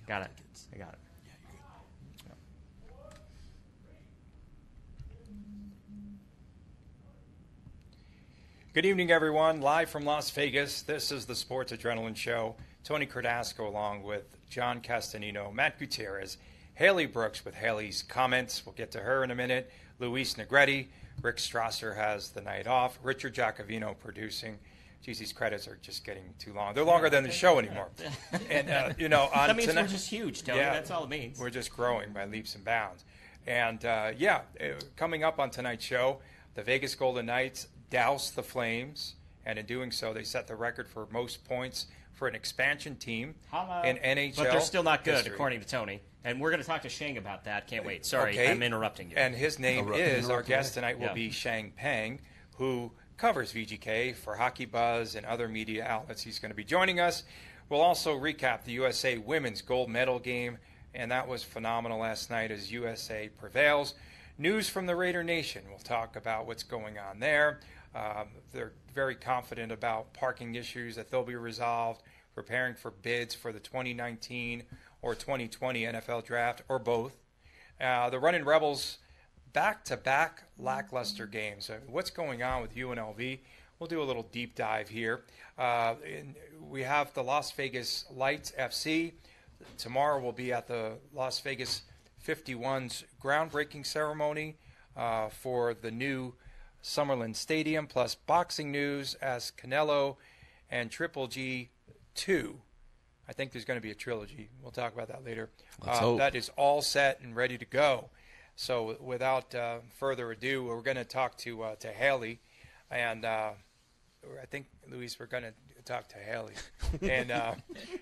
Got it. I got it. Good evening, everyone. Live from Las Vegas, this is the Sports Adrenaline Show. Tony Cardasco along with John Castanino, Matt Gutierrez, Haley Brooks with Haley's comments. We'll get to her in a minute. Luis Negretti. Rick Strasser has the night off. Richard Giacovino producing. Geez, these credits are just getting too long. They're longer than the show anymore. And, on that means tonight, we're just huge, Tony. Yeah, that's all it means. We're just growing by leaps and bounds. And, coming up on tonight's show, the Vegas Golden Knights doused the Flames, and in doing so, they set the record for most points for an expansion team in NHL. But they're still not good, history. according to Tony. And we're going to talk to Sheng about that. Can't wait. Sorry, Okay. I'm interrupting you. And his name is, our guest tonight will be Sheng Peng, who covers VGK for Hockey Buzz and other media outlets. He's going to be joining us. We'll also recap the USA women's gold medal game, and that was phenomenal last night as USA prevails. News from the Raider Nation. We'll talk about what's going on there. They're very confident about parking issues, that they'll be resolved, preparing for bids for the 2019 or 2020 NFL Draft, or both. The Running Rebels, back-to-back lackluster games. What's going on with UNLV? We'll do a little deep dive here. We have the Las Vegas Lights FC. Tomorrow we'll be at the Las Vegas 51's groundbreaking ceremony for the new Summerlin Stadium, plus boxing news as Canelo and Triple G 2. I think there's going to be a trilogy. We'll talk about that later. Let's hope. That is all set and ready to go. So without further ado, we're going to talk to Haley. And I think, Luis, we're going to talk to Haley. And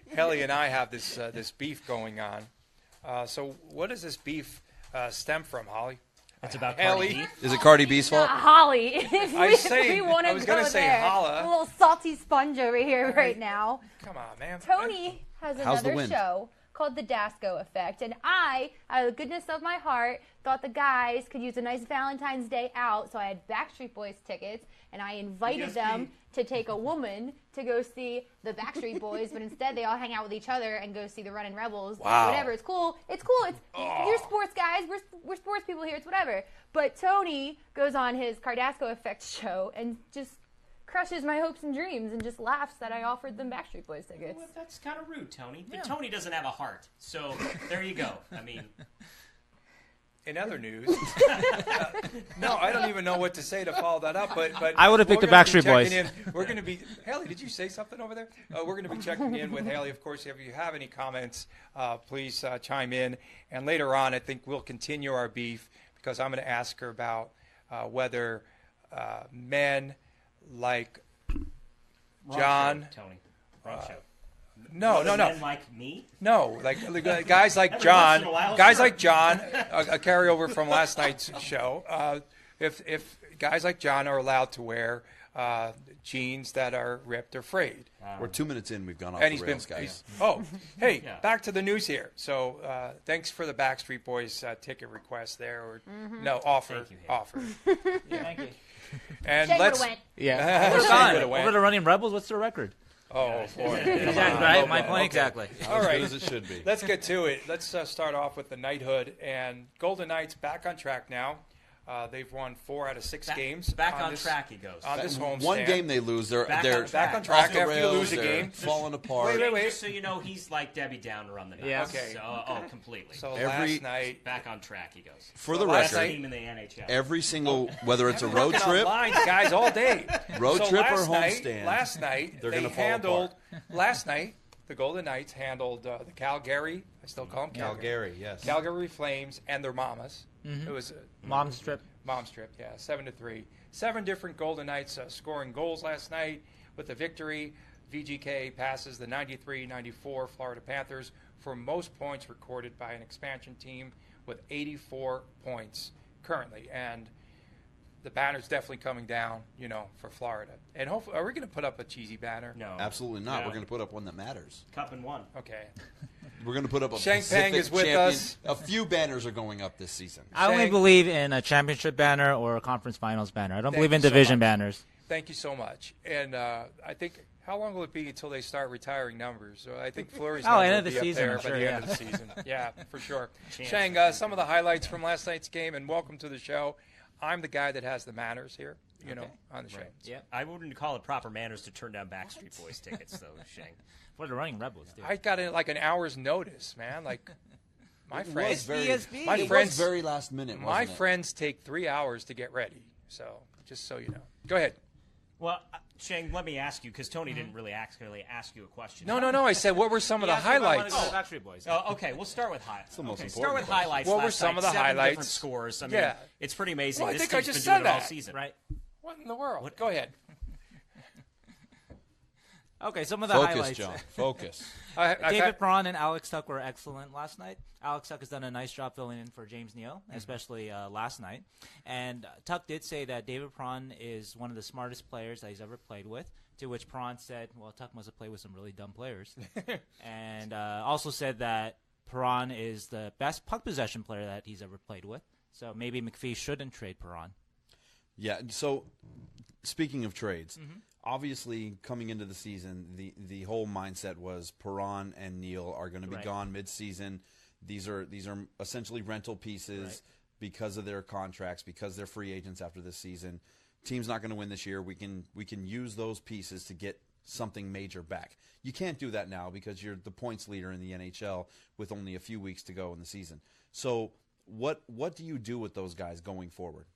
Haley and I have this beef going on. So what does this beef stem from, Holly? It's about Haley. Cardi B. Is it Cardi B's fault? Holly. If I want was to gonna go say there. holla. A little salty sponge over here right now. Come on, man. Tony has How's the another wind? show called The Dasco Effect, and I, out of the goodness of my heart, thought the guys could use a nice Valentine's Day out, so I had Backstreet Boys tickets, and I invited them to take a woman to go see the Backstreet Boys, but instead they all hang out with each other and go see the Running Rebels. Wow. Whatever, it's cool. It's cool. You're sports guys. We're sports people here. It's whatever. But Tony goes on his Cardasco Effect show and just crushes my hopes and dreams and just laughs that I offered them Backstreet Boys tickets. Well, that's kind of rude, Tony. But Tony doesn't have a heart. So there you go. I mean, In other news, no, I don't even know what to say to follow that up. But I would have picked the Backstreet Boys. We're going to be Haley. Did you say something over there? We're going to be checking in with Haley. Of course, if you have any comments, please chime in. And later on, I think we'll continue our beef because I'm going to ask her about whether men like John. Tony. Wrong show. No. Men like me? No, like guys like John, guys like John, a carryover from last night's show. If guys like John are allowed to wear jeans that are ripped or frayed. We're 2 minutes in. We've gone off And the he's rails, been, guys. hey, Yeah. back to the news here. So thanks for the Backstreet Boys ticket request there. Or, No, offer. Thank you, offer. Thank you. And Shane let's. would've went. Yeah. Shane Fine. would've went. Over the Running Rebels, what's their record? Oh, boy. Exactly, right? My point exactly. All right. As good as it should be. Let's get to it. Let's start off with the knighthood. And Golden Knights back on track now. They've won 4 out of 6 games. Back on track, he goes. On this homestand. One game they lose, they're Back they're on track. Back on track off the after you rails, lose a they're game. falling apart. Wait. Just so you know, he's like Debbie Downer on the night. Yeah. Okay. So, completely. So Every- last night. Back on track, he goes. For the last record, night- Team in the NHL. every single, whether it's a I've been road working on trip, lines, guys, all day. Road So trip or last night- homestand, Last night, they're they gonna fall handled. apart. Last night, the Golden Knights handled the Calgary. I still call them Calgary. yes. Calgary Flames and their mamas. It was a Mom's trip. mom's trip. Yeah, 7-3. 7 different Golden Knights scoring goals last night with the victory. VGK passes the 93-94 Florida Panthers for most points recorded by an expansion team with 84 points currently. And the banner's definitely coming down, for Florida. And hopefully, are we going to put up a cheesy banner? No. Absolutely not. No. We're going to put up one that matters. Cup and one. Okay. We're going to put up a Sheng Peng Pacific is with champion. us. A few banners are going up this season. I only Shang- believe in a championship banner or a conference finals banner. I don't Thank believe in you so division much. banners. Thank you so much. And I think How long will it be until they start retiring numbers? So I think Fleury's Oh, number end will of the be up season, there I'm by sure, the yeah. end of the season. Yeah, for sure. Chance. Sheng, some of the highlights from last night's game, and welcome to the show. I'm the guy that has the manners here, on the show. Yeah. I wouldn't call it proper manners to turn down Backstreet Boys tickets, though, Sheng. For the running Rebels, dude. I got like an hour's notice, man. Like my friends, ESB. my It friends, was very last minute. my wasn't it? friends take 3 hours to get ready. So just so you know, go ahead. Well, Sheng, let me ask you, because Tony didn't really actually ask you a question. No. I said, what were some of the highlights? Oh, Backstreet Boys. Okay, we'll start with highlights. the most Start important with question. highlights. What were last some night, of the 7 highlights? different scores. I mean, Yeah. it's pretty amazing. Well, I this think I team's just been said doing it all that. season. Right. What in the world? Go ahead. Okay, some of the Focus, highlights. John. Focus. David Braun and Alex Tuck were excellent last night. Alex Tuck has done a nice job filling in for James Neal, especially last night. And Tuck did say that David Braun is one of the smartest players that he's ever played with, to which Braun said, well, Tuck must have played with some really dumb players. And also said that Braun is the best puck possession player that he's ever played with. So maybe McPhee shouldn't trade Braun. Yeah. So, speaking of trades, obviously coming into the season, the whole mindset was Perron and Neal are going to be Right. gone mid-season. These are essentially rental pieces Right. because of their contracts, because they're free agents after this season. Team's not going to win this year. We can use those pieces to get something major back. You can't do that now because you're the points leader in the NHL with only a few weeks to go in the season. So, what do you do with those guys going forward?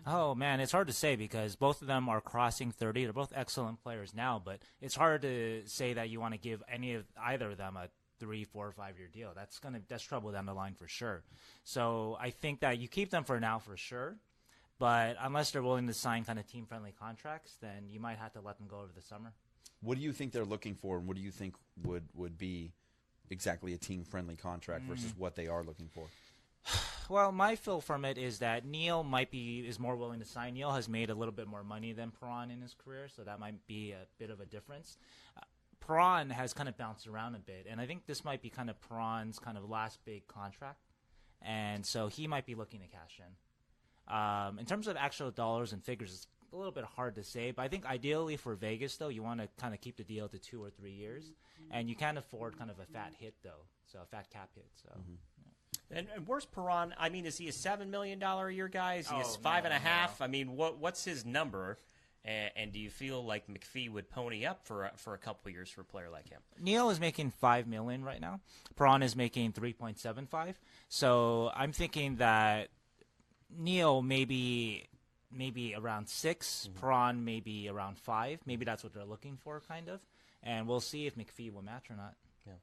Oh, man, it's hard to say because both of them are crossing 30. They're both excellent players now, but it's hard to say that you want to give either of them a 3, 4, or 5 year deal. That's trouble down the line for sure. So I think that you keep them for now for sure, but unless they're willing to sign kind of team-friendly contracts, then you might have to let them go over the summer. What do you think they're looking for, and what do you think would be exactly a team-friendly contract versus what they are looking for? Well, my feel from it is that Neal is more willing to sign. Neal has made a little bit more money than Perron in his career, so that might be a bit of a difference. Perron has kind of bounced around a bit, and I think this might be kind of Perron's kind of last big contract, and so he might be looking to cash in. In terms of actual dollars and figures, it's a little bit hard to say, but I think ideally for Vegas, though, you want to kind of keep the deal to 2 or 3 years, and you can't afford kind of a fat hit, though, so a fat cap hit. So. And where's Perron? I mean, is he a $7 million a year guy? Is he a Oh, five and a no. half? I mean, what's his number? And do you feel like McPhee would pony up for a couple of years for a player like him? Neal is making $5 million right now. Perron is making 3.75. So I'm thinking that Neal maybe around 6, Perron maybe around 5. Maybe that's what they're looking for, kind of. And we'll see if McPhee will match or not. Yeah.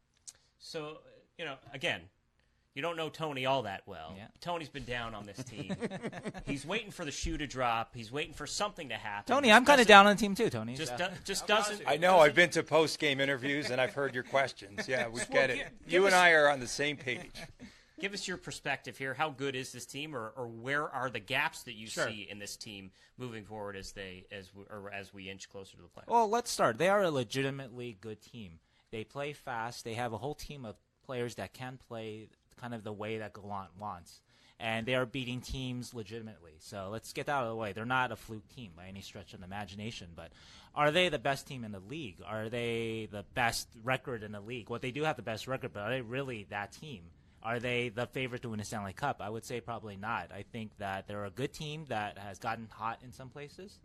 So again. You don't know Tony all that well. Yeah. Tony's been down on this team. He's waiting for the shoe to drop. He's waiting for something to happen. Tony, I'm kind of down on the team too. Tony, Just So- doesn't. I know. I've been to post-game interviews, and I've heard your questions. Yeah, we get it. You and I are on the same page. Give us your perspective here. How good is this team, or where are the gaps that you Sure. see in this team moving forward as we inch closer to the playoffs? Well, let's start. They are a legitimately good team. They play fast. They have a whole team of players that can play kind of the way that Gallant wants. And they are beating teams legitimately. So let's get that out of the way. They're not a fluke team by any stretch of the imagination. But are they the best team in the league? Are they the best record in the league? Well, they do have the best record, but are they really that team? Are they the favorite to win the Stanley Cup? I would say probably not. I think that they're a good team that has gotten hot in some places.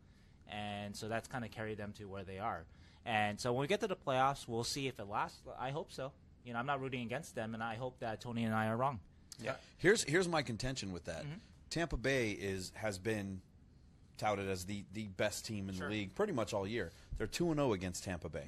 And so that's kind of carried them to where they are. And so when we get to the playoffs, we'll see if it lasts. I hope so. I'm not rooting against them, and I hope that Tony and I are wrong. Yeah. Here's my contention with that. Tampa Bay has been touted as the best team in the league pretty much all year. They're 2-0 against Tampa Bay.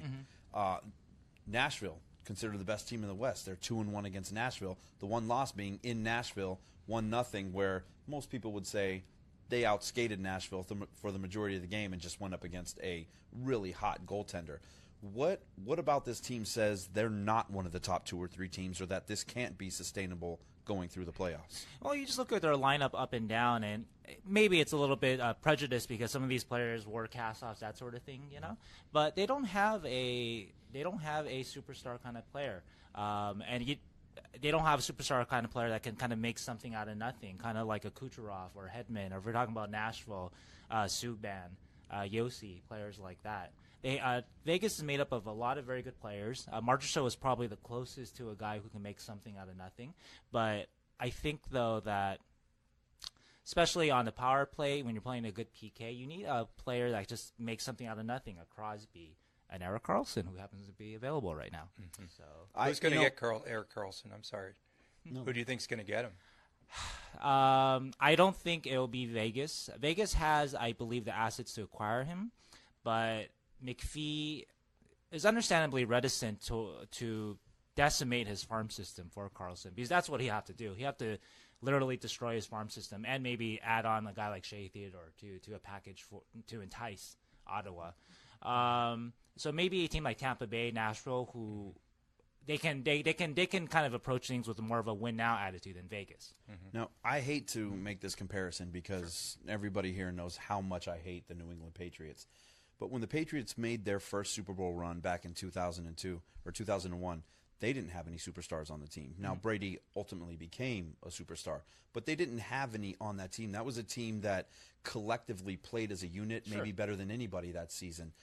Nashville, considered the best team in the West. They're 2-1 against Nashville. The one loss being in Nashville, 1-0, where most people would say they outskated Nashville for the majority of the game and just went up against a really hot goaltender. What about this team says they're not one of the top 2 or 3 teams, or that this can't be sustainable going through the playoffs? Well, you just look at their lineup up and down, and maybe it's a little bit prejudiced because some of these players were cast-offs, that sort of thing, But they don't have a superstar kind of player, they don't have a superstar kind of player that can kind of make something out of nothing, kind of like a Kucherov or Hedman, or if we're talking about Nashville, Subban, Yossi, players like that. Vegas is made up of a lot of very good players. Marchessault is probably the closest to a guy who can make something out of nothing. But I think, though, that especially on the power play, when you're playing a good PK, you need a player that just makes something out of nothing, a Crosby, an Erik Karlsson, who happens to be available right now. Mm-hmm. So who's going to get Erik Karlsson? I'm sorry. No. Who do you think is going to get him? I don't think it will be Vegas. Vegas has, I believe, the assets to acquire him, but McPhee is understandably reticent to decimate his farm system for Karlsson, because that's what he have to do. He have to literally destroy his farm system and maybe add on a guy like Shea Theodore to a package to entice Ottawa. So maybe a team like Tampa Bay, Nashville, who they can kind of approach things with more of a win now attitude than Vegas. Mm-hmm. Now, I hate to make this comparison because everybody here knows how much I hate the New England Patriots. But when the Patriots made their first Super Bowl run back in 2002 or 2001, they didn't have any superstars on the team. Now, Brady ultimately became a superstar, but they didn't have any on that team. That was a team that collectively played as a unit, maybe better than anybody that season.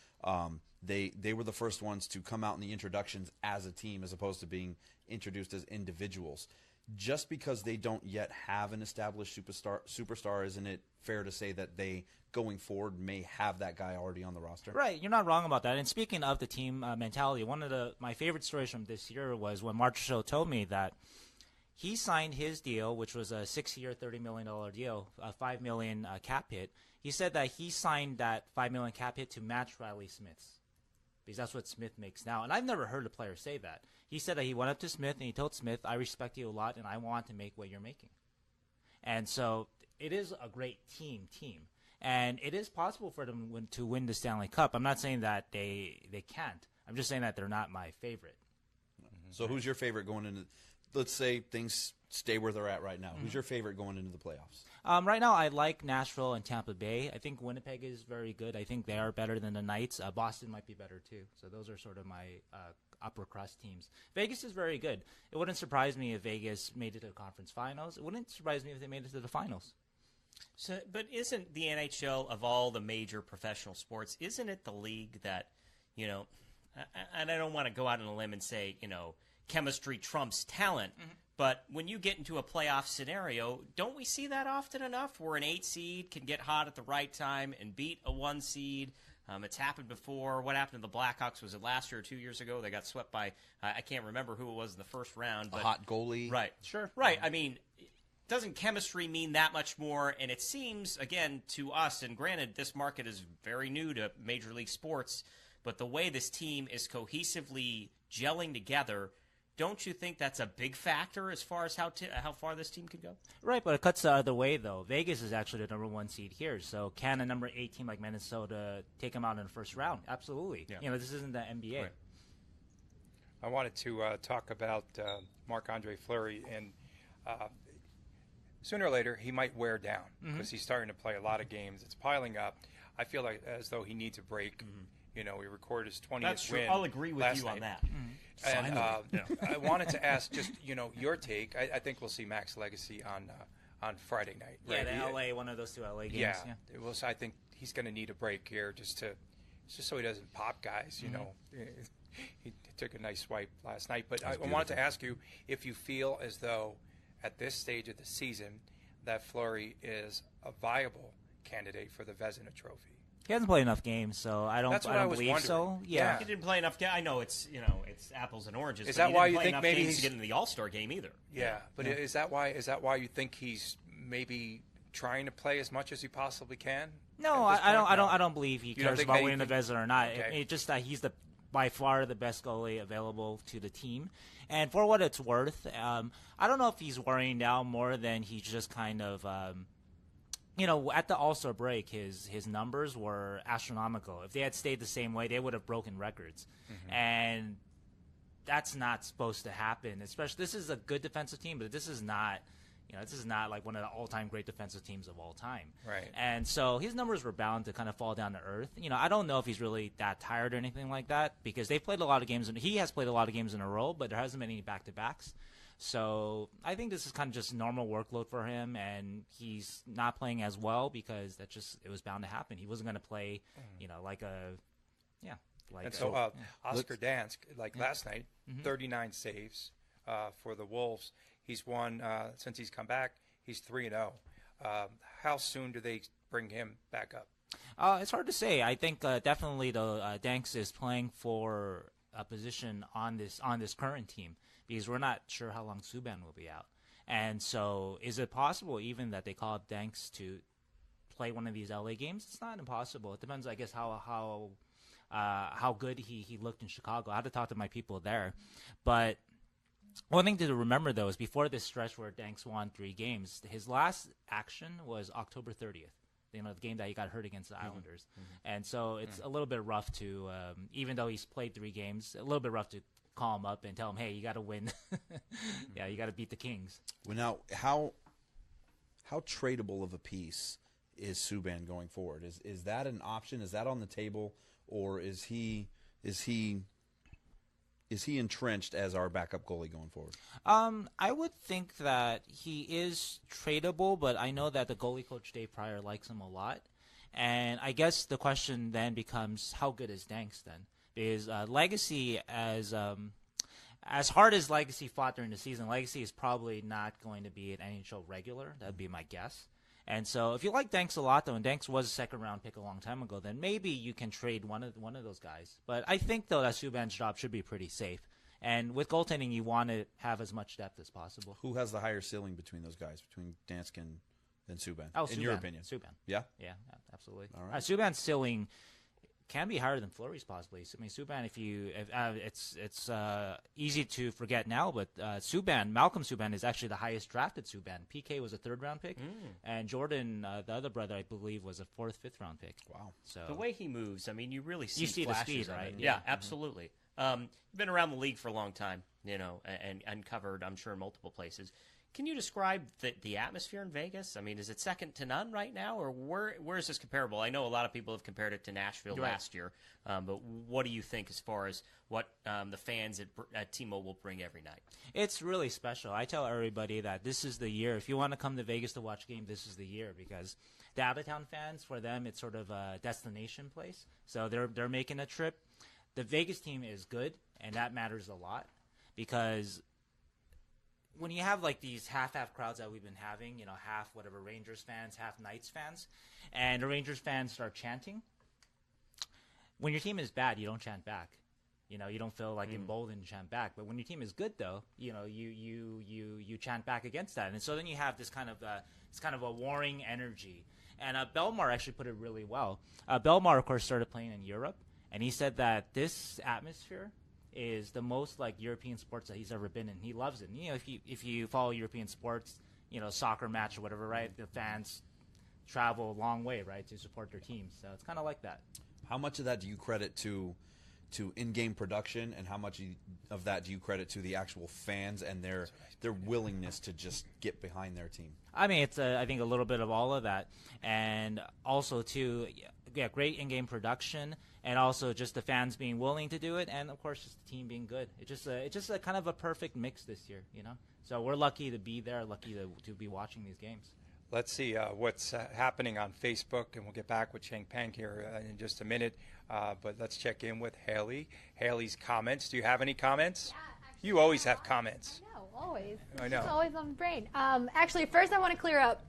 They were the first ones to come out in the introductions as a team as opposed to being introduced as individuals. Just because they don't yet have an established superstar, isn't it fair to say that they, going forward, may have that guy already on the roster? Right, you're not wrong about that. And speaking of the team mentality, one of my favorite stories from this year was when Marchessault told me that he signed his deal, which was a 6-year, $30 million deal, a $5 million cap hit. He said that he signed that $5 million cap hit to match Riley Smith's, because that's what Smith makes now. And I've never heard a player say that. He said that he went up to Smith and he told Smith, I respect you a lot and I want to make what you're making. And so it is a great team. And it is possible for them to win the Stanley Cup. I'm not saying that they can't. I'm just saying that they're not my favorite. Mm-hmm. So who's your favorite going into, let's say things stay where they're at right now. Who's your favorite going into the playoffs? Right now, I like Nashville and Tampa Bay. I think Winnipeg is very good. I think they are better than the Knights. Boston might be better, too. So those are sort of my upper crust teams. Vegas is very good. It wouldn't surprise me if Vegas made it to the conference finals. It wouldn't surprise me if they made it to the finals. So, but isn't the NHL, of all the major professional sports, isn't it the league that, and I don't want to go out on a limb and say, chemistry trumps talent, but when you get into a playoff scenario, don't we see that often enough where an 8 seed can get hot at the right time and beat a 1 seed? It's happened before. What happened to the Blackhawks? Was it last year or 2 years ago? They got swept by, I can't remember who it was in the first round. But, a hot goalie. Right. Sure. Right. I mean, doesn't chemistry mean that much more? And it seems, again, to us, and granted, this market is very new to Major League Sports, but the way this team is cohesively gelling together, don't you think that's a big factor as far as how far this team could go? Right, but it cuts the other way, though. Vegas is actually the number 1 seed here, so can a number 8 team like Minnesota take them out in the first round? Absolutely. Yeah. This isn't the NBA. Right. I wanted to talk about Marc-Andre Fleury, and sooner or later he might wear down because he's starting to play a lot of games. It's piling up. I feel like as though he needs a break. He recorded his 20th That's true. win. I'll agree with you night. on that. And I wanted to ask just your take. I think we'll see Mac's legacy on Friday night. Right? Yeah, the LA, one of those 2 LA games. Yeah. Well, so I think he's going to need a break here just so he doesn't pop guys. He took a nice swipe last night. But I wanted to ask you if you feel as though at this stage of the season that Fleury is a viable candidate for the Vezina Trophy. He hasn't played enough games, so I don't believe so. Yeah. He didn't play enough games. I know it's it's apples and oranges. Is but that he why didn't you play think enough maybe games he's to get into the All-Star game either? Yeah, but is that why you think he's maybe trying to play as much as he possibly can? No, I don't believe he cares about winning the Vezina or not. Okay. It's just that he's by far the best goalie available to the team. And for what it's worth, I don't know if he's worrying now more than he's just kind of at the All-Star break, his numbers were astronomical. If they had stayed the same way, they would have broken records. And that's not supposed to happen. Especially, this is a good defensive team, but this is not like one of the all-time great defensive teams of all time. Right. And so his numbers were bound to kind of fall down to earth. I don't know if he's really that tired or anything like that because they've played a lot of games. He has played a lot of games in a row, but there hasn't been any back-to-backs. So I think this is kind of just normal workload for him, and he's not playing as well because it was bound to happen. He wasn't going to play, like a Yeah. And so Oscar Dansk, last night, 39 saves for the Wolves. He's won, since he's come back, he's 3-0. How soon do they bring him back up? It's hard to say. I think definitely Danks is playing for a position on this current team because we're not sure how long Subban will be out. And so is it possible even that they call up Danks to play one of these LA games? It's not impossible. It depends, I guess, how good he looked in Chicago. I had to talk to my people there. But one thing to remember, though, is before this stretch where Danks won 3 games, his last action was October 30th. The game that he got hurt against the Islanders. And so it's a little bit rough to, even though he's played 3 games, a little bit rough to call him up and tell him, hey, you got to win. Yeah, you got to beat the Kings. Well, now, how tradable of a piece is Subban going forward? Is that an option? Is that on the table, or is he entrenched as our backup goalie going forward? I would think that he is tradable, but I know that the goalie coach Dave Pryor likes him a lot. And I guess the question then becomes, how good is Danks then? Because Legacy, as hard as Legacy fought during the season, Legacy is probably not going to be an NHL regular. That would be my guess. And so if you like Danks a lot, though, and Danks was a second-round pick a long time ago, then maybe you can trade one of those guys. But I think, though, that Subban's job should be pretty safe. And with goaltending, you want to have as much depth as possible. Who has the higher ceiling between those guys, between Dansk and Subban, in Subban. your opinion? Subban. Yeah? Yeah, absolutely. All right. Subban's ceiling can be higher than Fleury's possibly. I mean, Subban, it's easy to forget now, but Malcolm Subban is actually the highest drafted Subban. PK was a 3rd-round pick, and Jordan, the other brother, I believe, was a 4th, 5th-round pick. Wow. So the way he moves, I mean, you really see the flashes speed, right? Yeah, absolutely. Been around the league for a long time, and covered, I'm sure, in multiple places. Can you describe the atmosphere in Vegas? I mean, is it second to none right now, or where is this comparable? I know a lot of people have compared it to Nashville last year, but what do you think as far as what the fans at T-Mobile bring every night? It's really special. I tell everybody that this is the year. If you want to come to Vegas to watch a game, this is the year, because the out-of-town fans, for them, it's sort of a destination place. So they're making a trip. The Vegas team is good, and that matters a lot, because when you have like these half-half crowds that we've been having, half whatever Rangers fans, half Knights fans, and the Rangers fans start chanting, when your team is bad, you don't chant back. You don't feel like emboldened to chant back. But when your team is good, though, you chant back against that, and so then you have this kind of a warring energy. And Belmar actually put it really well. Belmar, of course, started playing in Europe, and he said that this atmosphere is the most like European sports that he's ever been in. He loves it. And, if you follow European sports, soccer match or whatever, right? The fans travel a long way, right, to support their teams. So it's kind of like that. How much of that do you credit to in-game production, and how much of that do you credit to the actual fans and their willingness to just get behind their team? I mean, it's I think a little bit of all of that, and also too, great in-game production, and also just the fans being willing to do it, and of course just the team being good. It's just a kind of a perfect mix this year, So we're lucky to be there, lucky to be watching these games. Let's see what's happening on Facebook, and we'll get back with Sheng Peng here in just a minute. But let's check in with Haley. Haley's comments. Do you have any comments? Yeah, actually, you always have comments. I know, always. I know. It's always on the brain. Actually, first I want to clear up,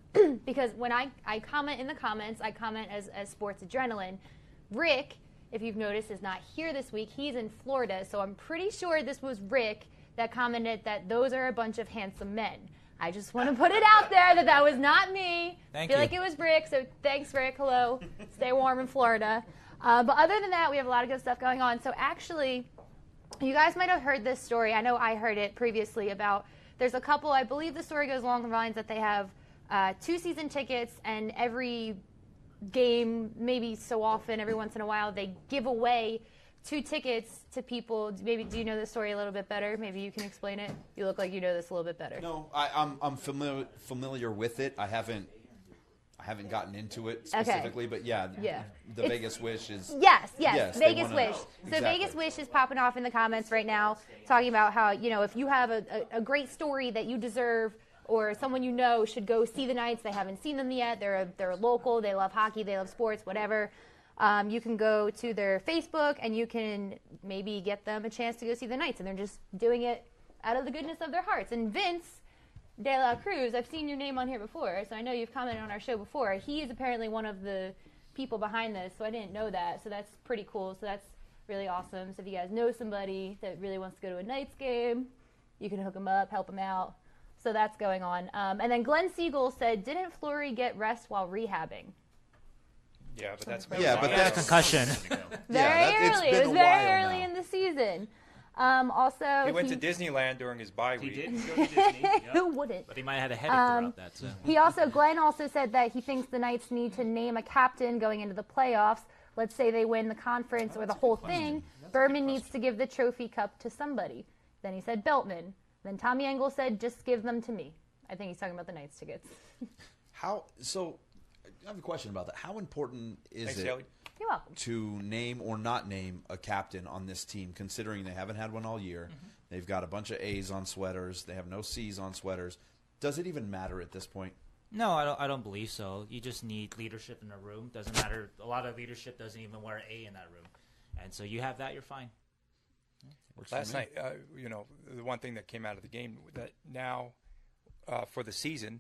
because when I comment in the comments, I comment as Sports Adrenaline. Rick, if you've noticed, is not here this week. He's in Florida, so I'm pretty sure this was Rick that commented that those are a bunch of handsome men. I just want to put it out there that was not me. Thank you. I feel you. like it was Rick, so thanks, Rick. Hello. Stay warm in Florida. But other than that, we have a lot of good stuff going on. So actually, you guys might have heard this story. I know I heard it previously about there's a couple, I believe the story goes along the lines that they have 2 season tickets, and every game, maybe so often, every once in a while, they give away 2 tickets to people. Maybe do you know the story a little bit better? Maybe you can explain it. You look like you know this a little bit better. No, I'm familiar with it. I haven't gotten into it specifically, but the Vegas Wish is yes, Vegas Vegas Wish. So exactly. Vegas Wish is popping off in the comments right now, talking about how if you have a great story that you deserve, or someone you know should go see the Knights. They haven't seen them yet. They're local. They love hockey. They love sports. Whatever. you can go to their Facebook and you can maybe get them a chance to go see the Knights, and they're just doing it out of the goodness of their hearts. And Vince De La Cruz, I've seen your name on here before, so I know you've commented on our show before. He is apparently one of the people behind this, so I didn't know that, so that's pretty cool. So that's really awesome. So if you guys know somebody that really wants to go to a Knights game, you can hook them up, help them out. So that's going on. And then Glenn Siegel said, didn't Fleury get rest while rehabbing? Yeah, but that's concussion. Very early. It was very early in the season. Also, he went to Disneyland during his bye week. He did go to Disney. Yep. Who wouldn't? But he might have had a headache throughout that. So. Glenn also said that he thinks the Knights need to name a captain going into the playoffs. Let's say they win the conference or the whole thing. Berman needs to give the trophy cup to somebody. Then he said Beltman. Then Tommy Engel said, just give them to me. I think he's talking about the Knights tickets. So I have a question about that. How important is it Haley. You're welcome. to name or not name a captain on this team, considering they haven't had one all year? Mm-hmm. They've got a bunch of A's on sweaters. They have no C's on sweaters. Does it even matter at this point? No, I don't believe so. You just need leadership in a room. Doesn't matter. A lot of leadership doesn't even wear an A in that room. And so you have that, you're fine. Last night, the one thing that came out of the game that now for the season,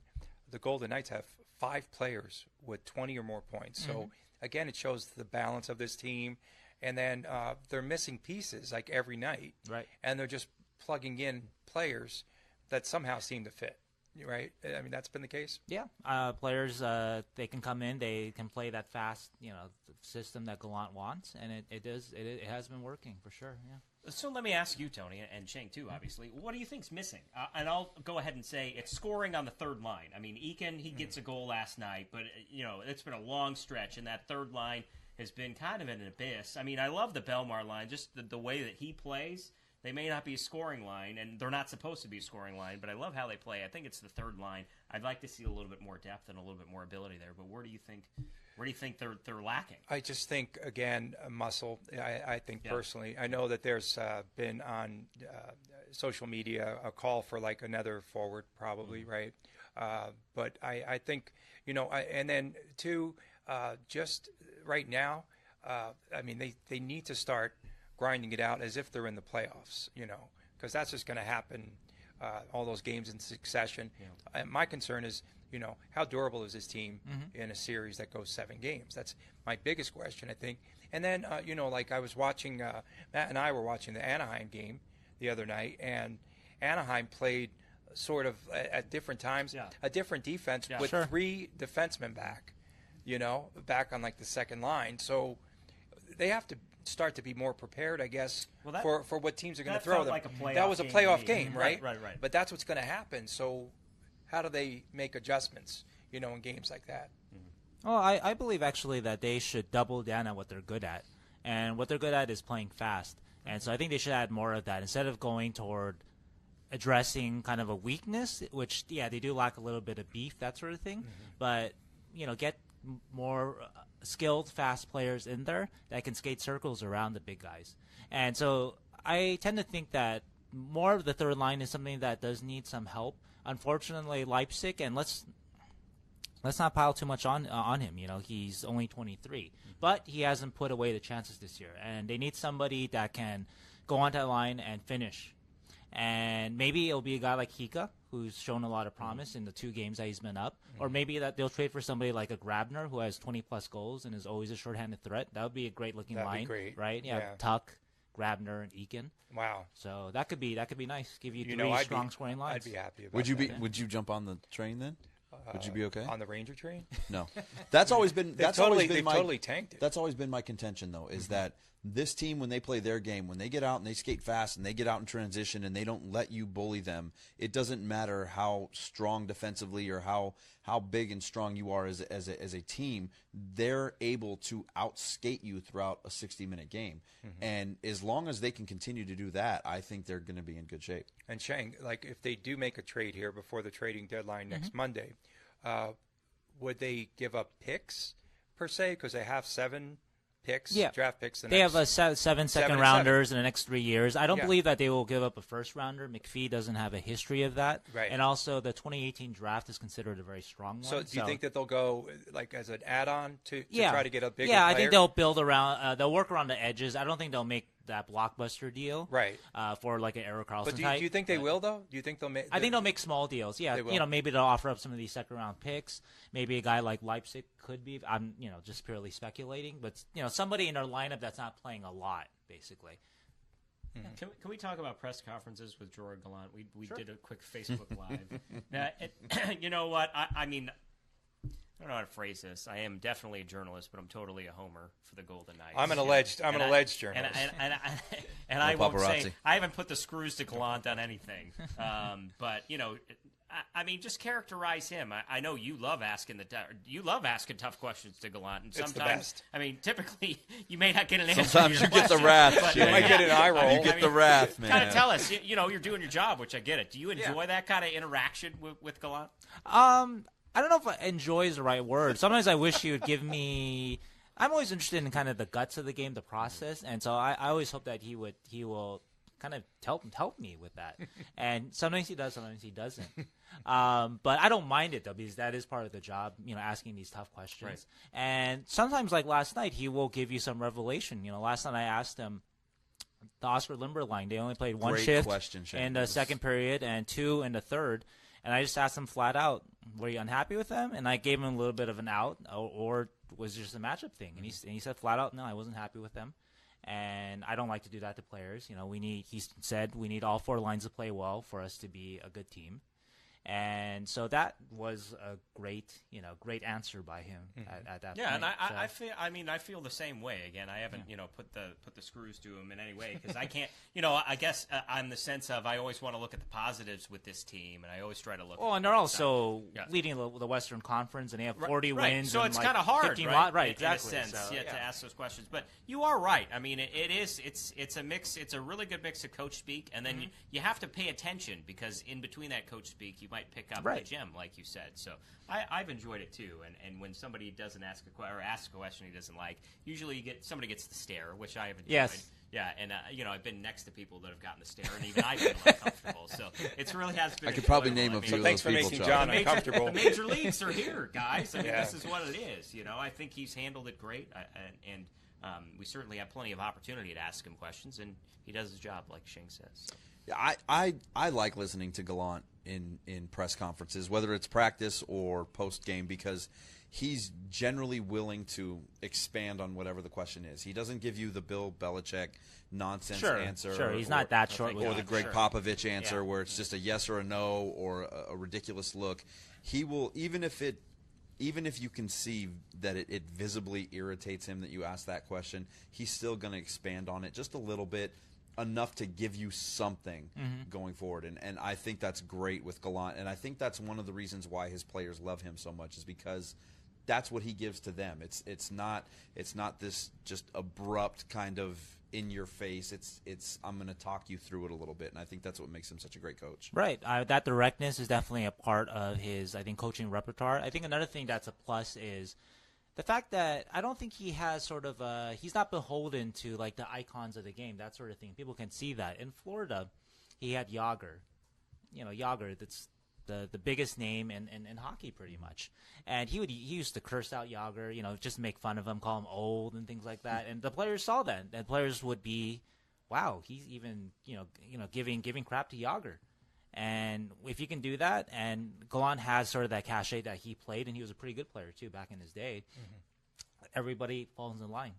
the Golden Knights have 5 players with 20 or more points. Mm-hmm. So, again, it shows the balance of this team. And then they're missing pieces like every night. Right. And they're just plugging in players that somehow seem to fit. Right? I mean, that's been the case? Yeah. Players, they can come in. They can play that fast, system that Gallant wants. And it has been working for sure, yeah. So let me ask you, Tony, and Sheng too, obviously. What do you think's missing? And I'll go ahead and say it's scoring on the third line. I mean, Eakin, he gets a goal last night, but, it's been a long stretch, and that third line has been kind of an abyss. I mean, I love the Belmar line, just the way that he plays. They may not be a scoring line, and they're not supposed to be a scoring line, but I love how they play. I think it's the third line. I'd like to see a little bit more depth and a little bit more ability there, but where do you think they're lacking? I just think, again, muscle. I think personally. I know that there's been on social media a call for like another forward probably, right? But I think, and then two, just right now, I mean, they need to start grinding it out as if they're in the playoffs, because that's just going to happen, all those games in succession. Yeah. And my concern is, how durable is this team in a series that goes 7 games? That's my biggest question, I think. And then, like I was watching, Matt and I were watching the Anaheim game the other night, and Anaheim played sort of at different times, a different defense with 3 defensemen back, back on like the second line. So they have to start to be more prepared, I guess, for what teams are going to throw them. Like that was a playoff game, right? Right. But that's what's going to happen. So how do they make adjustments, in games like that? Mm-hmm. Well, I believe actually that they should double down on what they're good at. And what they're good at is playing fast. And so I think they should add more of that instead of going toward addressing kind of a weakness, which, they do lack a little bit of beef, that sort of thing. Mm-hmm. But, get more skilled, fast players in there that can skate circles around the big guys. And so I tend to think that more of the third line is something that does need some help. Unfortunately, Leipzig, and let's not pile too much on him. He's only 23, but he hasn't put away the chances this year, and they need somebody that can go onto that line and finish. And maybe it'll be a guy like Hika, who's shown a lot of promise in the 2 games that he's been up. Mm-hmm. Or maybe that they'll trade for somebody like a Grabner, who has 20-plus goals and is always a shorthanded threat. That would be a great-looking line. That'd be great. Right? Yeah. Tuck, Grabner, and Eakin. Wow. So that could be nice. Give you 3 strong scoring lines. I'd be happy about that. Would you jump on the train then? Would you be okay? On the Ranger train? No. That's always been totally tanked it. That's always been my contention though, is that this team, when they play their game, when they get out and they skate fast and they get out in transition and they don't let you bully them, it doesn't matter how strong defensively or how big and strong you are as a team, they're able to outskate you throughout a 60-minute game. Mm-hmm. And as long as they can continue to do that, I think they're going to be in good shape. And Sheng, like if they do make a trade here before the trading deadline next Monday, would they give up picks per se because they have 7 picks, Yeah. draft picks. They have a seven second-rounders in the next 3 years. I don't Yeah. believe that they will give up a first-rounder. McPhee doesn't have a history of that. Right. And also, the 2018 draft is considered a very strong one. So do you think that they'll go like as an add-on to yeah. try to get a bigger Yeah, player? I think they'll build around they'll work around the edges. I don't think they'll make that blockbuster deal. Right. For like an Eric Carlson But do type. you think they will, though? Do you think they'll make... I think they'll make small deals. Yeah, They will. maybe they'll offer up some of these second-round picks. Maybe a guy like Leipzig could be. I'm, just purely speculating. But, somebody in their lineup that's not playing a lot, basically. Can we talk about press conferences with Gerard Gallant? We did a quick Facebook Live. Now, you know what? I mean, I don't know how to phrase this. I am definitely a journalist, but I'm totally a homer for the Golden Knights. I'm an alleged journalist. And I won't paparazzi. say I haven't put the screws to Gallant on anything. But I mean, just characterize him. I know you love asking tough questions to Gallant, and It's the sometimes best. I mean, typically you may not get an answer. Sometimes to your you get the question, wrath. but- You might get an eye roll. You get the wrath, man. Kind of tell us. You're doing your job, which I get it. Do you enjoy that kind of interaction with Gallant? I don't know if enjoy is the right word. Sometimes I wish he would give me. I'm always interested in kind of the guts of the game, the process, and so I always hope that he will kind of help me with that. And sometimes he does, sometimes he doesn't. But I don't mind it though, because that is part of the job. Asking these tough questions. Right. And sometimes, like last night, he will give you some revelation. Last night I asked him. The Oscar Lindbergh line. They only played one Great shift question, Shane. in the second period and 2 in the third. And I just asked him flat out, were you unhappy with them? And I gave him a little bit of an out, or was it just a matchup thing? And he said flat out, no, I wasn't happy with them. And I don't like to do that to players. He said we need all 4 lines to play well for us to be a good team. And so that was a great answer by him at that point. Yeah, and So- I feel the same way. Again, I haven't put the screws to him in any way because I can't. I guess I'm the sense of I always want to look at the positives with this team, and I always try to look. Well, at and they're the also side. leading the Western Conference, and they have 40 right. wins. So and it's like kind of hard, 15 right? Right, in exactly. a sense, So, to ask those questions. But you are right. I mean, it's a mix. It's a really good mix of coach speak, and then you have to pay attention because in between that coach speak, you might pick up a gem, like you said. So I've enjoyed it too. And when somebody doesn't asks a question he doesn't like, usually somebody gets the stare, which I have enjoyed. Yes. Yeah, and I've been next to people that have gotten the stare, and even I feel uncomfortable. So it really has been. I could probably enjoyable. name a few of Thanks those for people, making Chuck. John uncomfortable. The major leagues are here, guys. I mean, Yeah. this is what it is. I think he's handled it great, and we certainly have plenty of opportunity to ask him questions, and he does his job, like Sheng says. So. Yeah, I like listening to Gallant in press conferences, whether it's practice or post game, because he's generally willing to expand on whatever the question is. He doesn't give you the Bill Belichick nonsense answer. Sure, he's not that short. Or the Greg Sure. Popovich answer, Yeah. where it's just a yes or a no or a ridiculous look. He will, even if you can see that it visibly irritates him that you ask that question, he's still going to expand on it just a little bit, enough to give you something going forward. And I think that's great with Gallant. And I think that's one of the reasons why his players love him so much, is because that's what he gives to them. It's not this just abrupt kind of in your face. It's I'm going to talk you through it a little bit, and I think that's what makes him such a great coach. Right. That directness is definitely a part of his, I think, coaching repertoire. I think another thing that's a plus is the fact that I don't think he has sort of he's not beholden to like the icons of the game, that sort of thing. People can see that. In Florida, he had Yager. Yager, that's the biggest name in hockey pretty much. And he used to curse out Yager, just make fun of him, call him old and things like that. And the players saw that. And players would be, wow, he's even, giving crap to Yager. And if you can do that, and Gallant has sort of that cachet that he played, and he was a pretty good player too back in his day, everybody falls in line.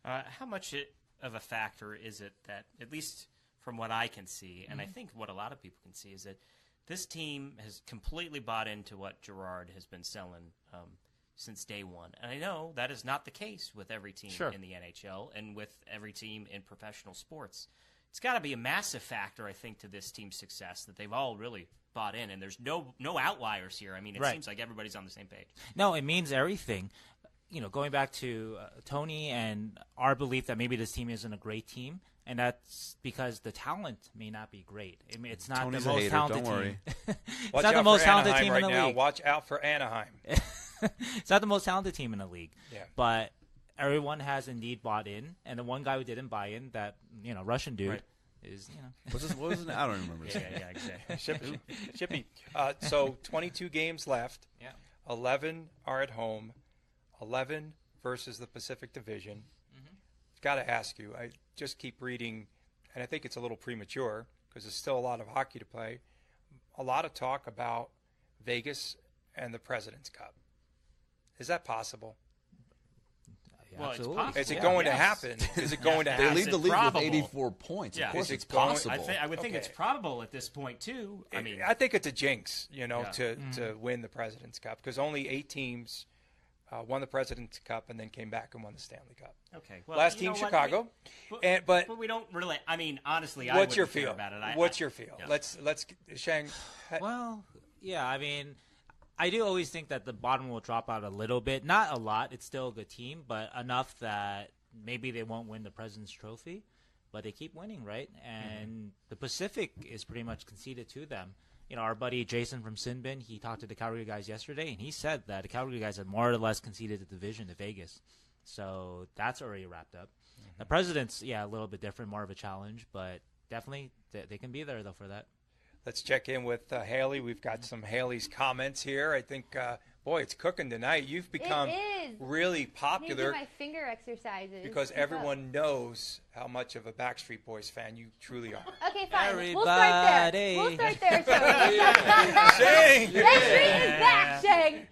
How much of a factor is it that, at least from what I can see, and I think what a lot of people can see, is that this team has completely bought into what Gerard has been selling since day one. And I know that is not the case with every team in the NHL and with every team in professional sports. It's got to be a massive factor, I think, to this team's success that they've all really bought in, and there's no outliers here. I mean, it seems like everybody's on the same page. No, it means everything. Going back to Tony and our belief that maybe this team isn't a great team, and that's because the talent may not be great. I mean, it's not Tony's the most a hater, talented don't worry. team. It's Watch not the out most for talented Anaheim team right in the now. league. Watch out for Anaheim. It's not the most talented team in the league. Yeah. But everyone has indeed bought in, and the one guy who didn't buy in, that Russian dude, is What was his name? I don't remember. Yeah, exactly. Shippy. So 22 games left. Yeah. 11 are at home. 11 versus the Pacific Division. Got to ask you. I just keep reading, and I think it's a little premature because there's still a lot of hockey to play. A lot of talk about Vegas and the President's Cup. Is that possible? Well, absolutely. it's possible. Is it going to happen? Is it going to They happen? lead the league probable? with 84 points. Yeah. Of course, Is it it's going- possible. I would think it's Okay. probable at this point too. I mean, I think it's a jinx, Yeah. to win the President's Cup because only 8 teams won the President's Cup and then came back and won the Stanley Cup. okay. Well, Last you know team, what? Chicago. But, But we don't really. I mean, honestly, I what's wouldn't your care feel? about it. What's your feel? Yeah. Let's Sheng. Well, yeah, I mean, I do always think that the bottom will drop out a little bit. Not a lot. It's still a good team, but enough that maybe they won't win the President's Trophy, but they keep winning, right? And the Pacific is pretty much conceded to them. Our buddy Jason from Sinbin, he talked to the Calgary guys yesterday, and he said that the Calgary guys had more or less conceded the division to Vegas. So that's already wrapped up. The President's, a little bit different, more of a challenge, but definitely they can be there, though, for that. Let's check in with Haley. We've got some Haley's comments here. I think, boy, it's cooking tonight. You've become is. really I need to popular do my finger exercises. because everyone knows how much of a Backstreet Boys fan you truly are. Okay, fine. We'll start there. We'll start there, Tony. Sheng! Backstreet is back, Sheng.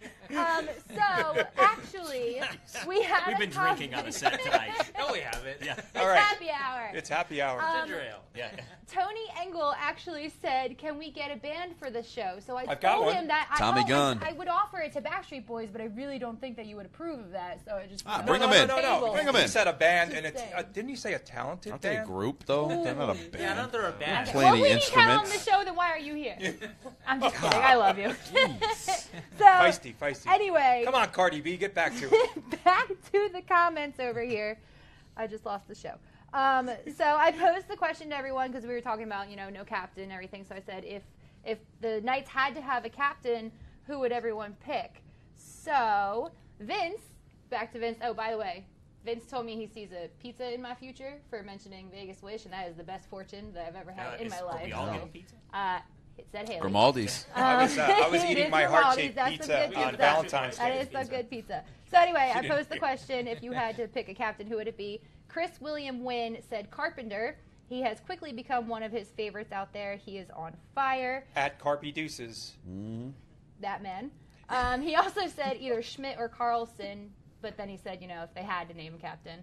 So, actually, we've been drinking on the set tonight. No, we haven't. Yeah. All right. Happy hour. It's happy hour. Ginger ale. Yeah. Tony Engel actually said, "Can we get a band for the show?" So I've got told one. him that Tommy Gunn. I would offer it to Backstreet Boys, but I really don't think that you would approve of that. So I just bring 'em in. No. Bring 'em You in. said a band, and Just it's saying. didn't you say a talented Aren't they a band? group, though? They're not a band. Yeah, I know they're a band. Play well, any we didn't count on the instruments? show, then why are you here? I'm just kidding. I love you. So Feisty. anyway, Come on, Cardi B, get back to it. back to the comments over here. I just lost the show. So I posed the question to everyone because we were talking about, no captain and everything. So I said, if the Knights had to have a captain, who would everyone pick? So Vince, back to Vince. Oh, by the way, Vince told me he sees a pizza in my future for mentioning Vegas Wish, and that is the best fortune that I've ever had in my life. We all So, get pizza. it said Haley. Grimaldi's. I was eating It's my Grimaldi's. heart-shaped That's pizza some good on pizza. Valentine's That Day. is some good pizza. So anyway, I posed the question, if you had to pick a captain, who would it be? Chris William Wynn said Carpenter. He has quickly become one of his favorites out there. He is on fire. At Carpy Deuces. That man. He also said either Schmidt or Carlson, but then he said, if they had to name a captain.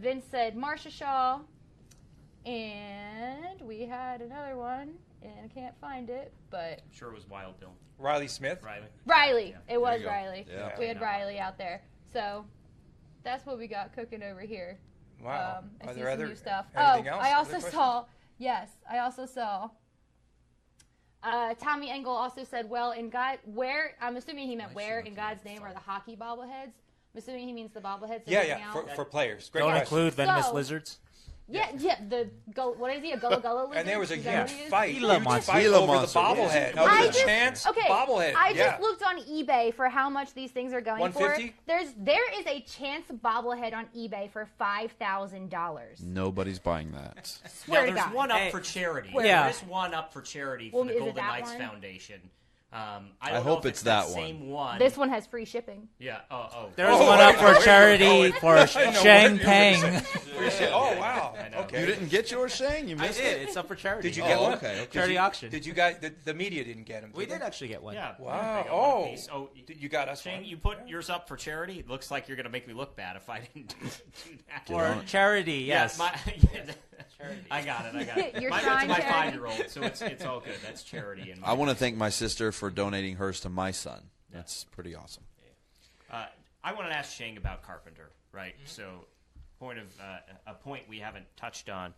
Vince said Marcia Shaw. And we had another one, and I can't find it, but I'm sure it was Wild Bill. Riley Smith. Riley. Yeah. It was you go. Riley. Yeah. We had Riley out there. So that's what we got cooking over here. Wow. I Are see there some other new stuff. anything Oh, else? I Other also questions? saw. Yes, I also saw. Tommy Engel also said, "Well, in God, where I'm assuming he meant where in God's name are the hockey bobbleheads? I'm assuming he means the bobbleheads. That hang Yeah, out. for players. Great Don't question. include venomous So- lizards. Yeah. What is he? A Gullah Gullah lizard? And there was a Is that what huge he is? fight. Gila Huge monster. fight Gila over monster. the bobblehead. I Over the just- chance Okay, bobblehead. I yeah. just looked on eBay for how much these things are going for. $150? There is a chance bobblehead on eBay for $5,000. Nobody's buying that. Swear Now, to there's God. one up Hey. for charity. Yeah. There is one up for charity for Well, the is it Golden that Knights one? Foundation. I I don't hope know if it's that that same one. This one has free shipping. Yeah. Oh. There's Oh, one wait, up for wait, charity for I know Sheng what you were Peng. saying. Oh, wow. I know. Okay. You didn't get yours, Shane? You I missed did. it? It's up for charity. Did you get Oh, one? okay, okay. Charity auction. Did you guys? The media didn't get them. We did actually get one. Yeah. Wow. I got one Oh. piece. Oh, You got us Shane, one. you put yours up for charity. It looks like you're going to make me look bad if I didn't do that. For charity, yes. I got it. Your That's shrine my charity. 5-year-old, so it's all good. That's charity. And I want to thank my sister for donating hers to my son. That's pretty awesome. I want to ask Sheng about Carpenter, right? So, a point we haven't touched on.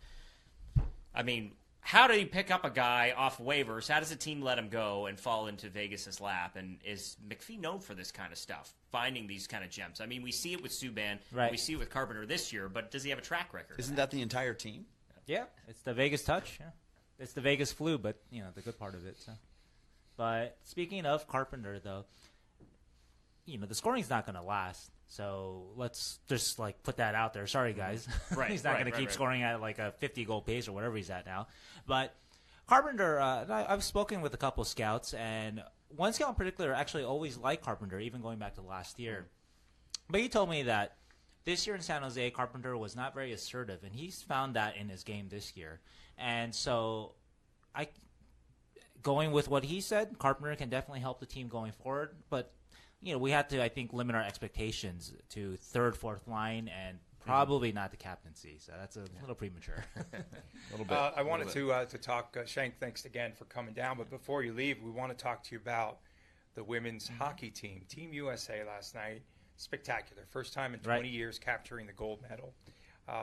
I mean, how do you pick up a guy off waivers? How does a team let him go and fall into Vegas's lap? And is McPhee known for this kind of stuff, finding these kind of gems? I mean, we see it with Subban, Right. we see it with Carpenter this year, but does he have a track record? Isn't that the entire team? Yeah, it's the Vegas touch. Yeah. It's the Vegas flu, but the good part of it. So. But speaking of Carpenter, though, the scoring's not going to last. So let's just put that out there. Sorry, guys. Right. He's not going to keep scoring at a 50-goal pace or whatever he's at now. But Carpenter, I've spoken with a couple of scouts, and one scout in particular actually always liked Carpenter, even going back to last year. But he told me that this year in San Jose, Carpenter was not very assertive, and he's found that in his game this year. And so going with what he said, Carpenter can definitely help the team going forward. But, we had to, I think, limit our expectations to third, fourth line, and probably not the captaincy. So that's a little premature. A little bit. I wanted to talk, Sheng, thanks again for coming down. But before you leave, we want to talk to you about the women's hockey team. Team USA last night, spectacular. First time in 20 years capturing the gold medal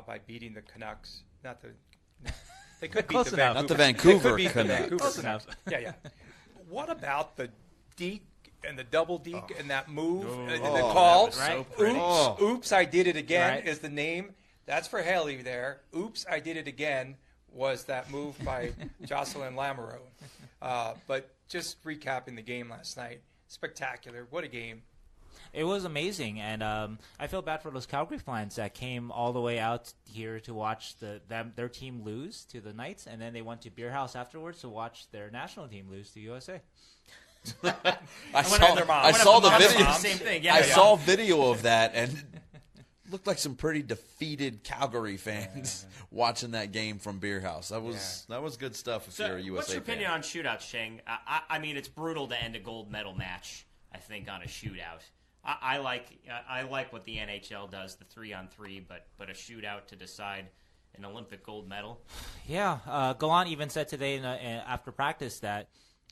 by beating the Canucks. They could beat not the Vancouver Canucks. Close enough. Yeah. What about the deke and the double deke and that move and the call? So Oops, I did it again Right. is the name. That's for Haley there. Oops, I did it again was that move by Jocelyn Lamoureux. But just recapping the game last night, spectacular. What a game. It was amazing, and I feel bad for those Calgary fans that came all the way out here to watch their team lose to the Knights, and then they went to Beer House afterwards to watch their national team lose to USA. I saw the video. Same thing. Yeah, I saw video of that, and looked like some pretty defeated Calgary fans watching that game from Beer House. That was good stuff if you're a USA what's your fan. opinion on shootouts, Sheng? I mean, it's brutal to end a gold medal match, I think, on a shootout. I like what the NHL does, the 3-on-3, but a shootout to decide an Olympic gold medal. Yeah, Gallant even said today after practice that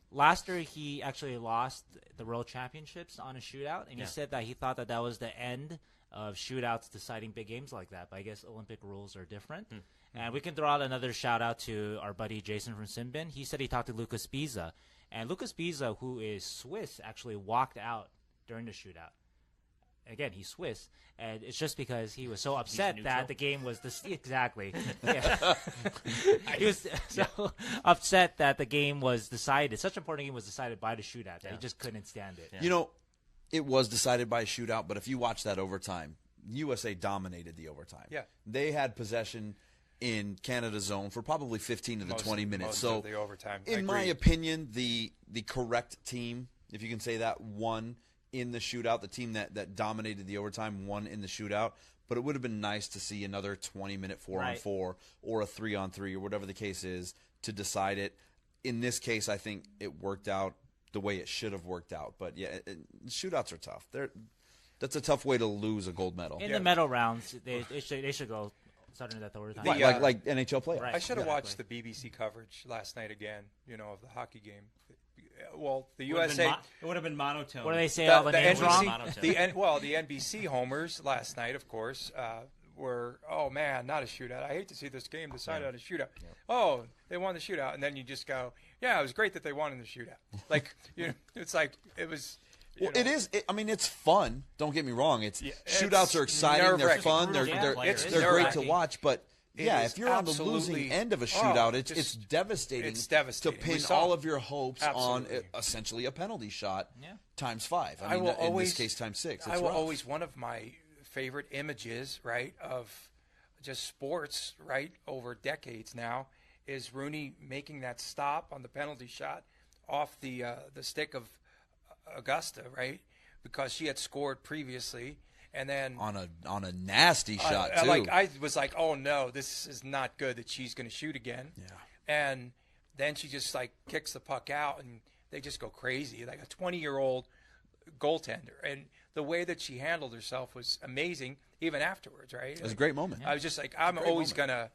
last year he actually lost the World Championships on a shootout, and he said that he thought that was the end of shootouts deciding big games like that. But I guess Olympic rules are different. And we can throw out another shout-out to our buddy Jason from Sinbin. He said he talked to Lucas Biza, and Lucas Biza, who is Swiss, actually walked out during the shootout. Again, he's Swiss, and it's just because he was so upset that the game was exactly. Yeah. He was so upset that the game was decided. Such an important game was decided by the shootout that he just couldn't stand it. Yeah. It was decided by a shootout, but if you watch that overtime, USA dominated the overtime. Yeah. They had possession in Canada's zone for probably 15 of the 20 minutes. Most of the overtime. In my opinion, the correct team, if you can say that, won in the shootout. The team that dominated the overtime won in the shootout. But it would have been nice to see another 20-minute 4-on-4 or a 3-on-3 or whatever the case is to decide it. In this case, I think it worked out the way it should have worked out. But, shootouts are tough. That's a tough way to lose a gold medal. In the medal rounds, they should go suddenly at the overtime. Like NHL playoffs. Right. I should have watched the BBC coverage last night again, of the hockey game. Well, the USA. It would have been monotone. What do they say? All the names wrong? The NBC homers last night, of course, were, oh, man, not a shootout. I hate to see this game decided on a shootout. Yeah. Oh, they won the shootout. And then you just go, yeah, it was great that they won in the shootout. It's like it was. Well, it is. It's fun. Don't get me wrong. Shootouts are exciting. They're fun. They're great to watch. But if you're on the losing end of a shootout, it's devastating. It's devastating to pin all of your hopes on essentially a penalty shot times 5. In this case, times 6. It's always one of my favorite images, right, of just sports, right, over decades now, is Rooney making that stop on the penalty shot off the stick of Augusta, right, because she had scored previously, and then on a nasty shot too. I was like, oh no, this is not good that she's going to shoot again. Yeah, and then she just kicks the puck out, and they just go crazy, like a 20-year-old goaltender, and the way that she handled herself was amazing, even afterwards, right? It was a great moment. I was just like, I'm always going to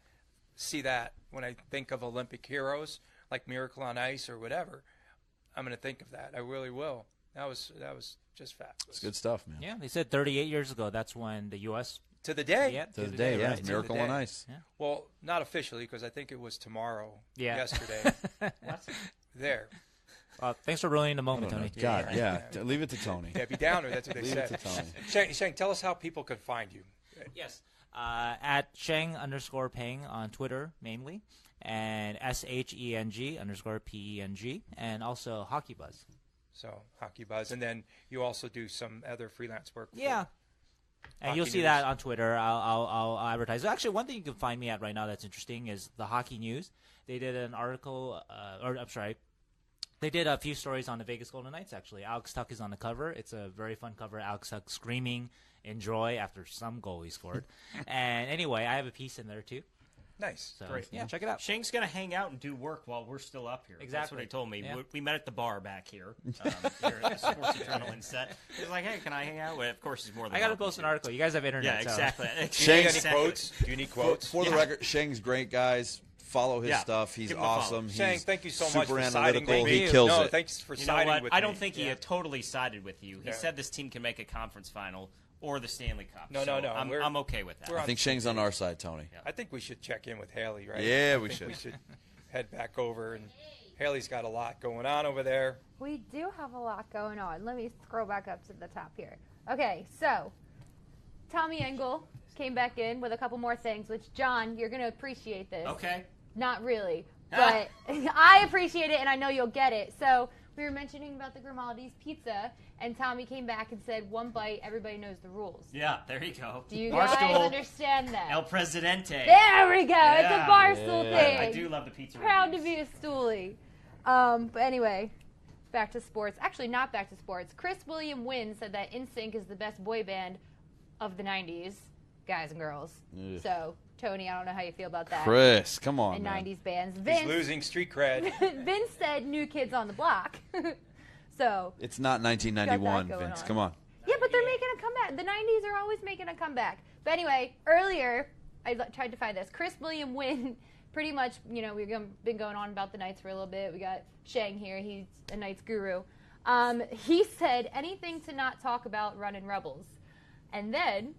see that when I think of Olympic heroes like Miracle on Ice or whatever. I'm going to think of that. I really will. That was just fabulous. It's good stuff, man. Yeah, they said 38 years ago. That's when the U.S. to the day. Yeah, to the day. Yeah, right. Miracle on Ice. Yeah. Well, not officially because I think it was tomorrow. Yeah. Yesterday. There. Thanks for ruining the moment, Tony. God, leave it to Tony. Yeah, be downer. That's what they Leave said. it to Tony. Sheng, tell us how people can find you. Yes. At Sheng_Peng on Twitter mainly, and SHENG_PENG, and also Hockey Buzz. So Hockey Buzz, and then you also do some other freelance work. Yeah. And you'll see News. that on Twitter. I'll advertise. Actually, one thing you can find me at right now that's interesting is the Hockey News. They did an article, they did a few stories on the Vegas Golden Knights, actually. Alex Tuck is on the cover. It's a very fun cover. Alex Tuck screaming in joy after some goal he scored. And anyway, I have a piece in there, too. Nice. So, Great. yeah, check it out. Sheng's going to hang out and do work while we're still up here. Exactly. That's what he told me. Yeah. We met at the bar back here, here at the Sports Adrenaline set. He's like, hey, can I hang out? Well, of course, he's more than I got to welcome post an article. You guys have internet. Yeah, so- exactly. Do you need any quotes? Do you need quotes? For the record, Sheng's great, guys. Follow his stuff. He's Give him a follow. awesome. Sheng, He's thank you so super much for siding analytical. with He me. kills no, it. thanks for You know siding what? with I me. don't think he totally sided with you. He Yeah. said this team can make a conference final or the Stanley Cup. No. I'm okay with that. we're I think Sheng's on our side, Tony. I think we should check in with Haley, right? Yeah, I we think should. We should head back over, and Haley's got a lot going on over there. We do have a lot going on. Let me scroll back up to the top here. Okay, so Tommy Engel came back in with a couple more things, which, John, you're going to appreciate this. Okay. Not really, but I appreciate it, and I know you'll get it. So we were mentioning about the Grimaldi's pizza, and Tommy came back and said, one bite, everybody knows the rules. Yeah, there you go. Do you guys Barstool, understand that? El Presidente. There we go. It's Yeah. a Barstool thing. I do love the pizza. Proud to reviews. be a stoolie. But anyway, back to sports. Actually, not back to sports. Chris William Wynn said that NSYNC is the best boy band of the 90s, guys and girls. Ugh. So, Tony, I don't know how you feel about that. Chris, come on, And man. 90s bands. He's Vince, losing street cred. Vince said New Kids on the Block. So, It's not 1991, Got that going Vince. on. Come on. yeah, but they're making a comeback. The 90s are always making a comeback. But anyway, earlier, I tried to find this. Chris William Wynn, pretty much, we've been going on about the Knights for a little bit. We got Sheng here. He's a Knights guru. He said anything to not talk about running Rebels. And then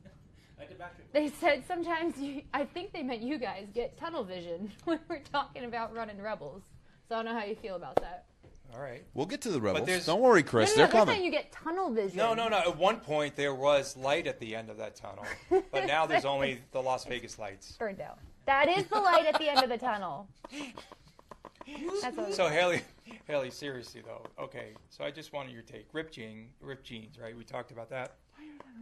they said sometimes, I think they meant you guys, get tunnel vision when we're talking about running Rebels. So I don't know how you feel about that. All right. We'll get to the Rebels. there's- Don't worry, Chris. No, They're they're coming. saying you get tunnel vision. No. At one point, there was light at the end of that tunnel, but now there's only the Las Vegas lights. Burned out. That is the light at the end of the tunnel. That's what So Haley, seriously though, okay. So I just wanted your take. Ripped jeans, right? We talked about that.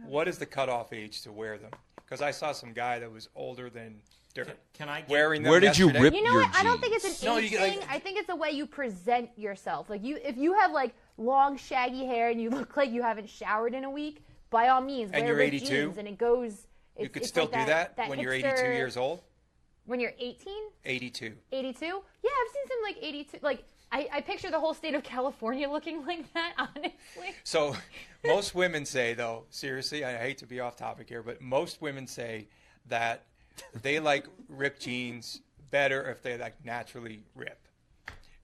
What is the cutoff age to wear them? Because I saw some guy that was older than dirt Can I get, wearing them. Where did you yesterday. rip You know your what? I don't think jeans? it's an No, age you get, thing. like- I think it's a way you present yourself. Like if you have like long shaggy hair and you look like you haven't showered in a week, by all means, And wear you're ripped 82? jeans and it goes. You it's could it's still like do that when you're 82 hipster- years old. When you're 18, 82. 82. Yeah, I've seen some like 82. Like I picture the whole state of California looking like that. Honestly. So most women say, though, seriously, I hate to be off topic here, but most women say that they like ripped jeans better if they like naturally rip,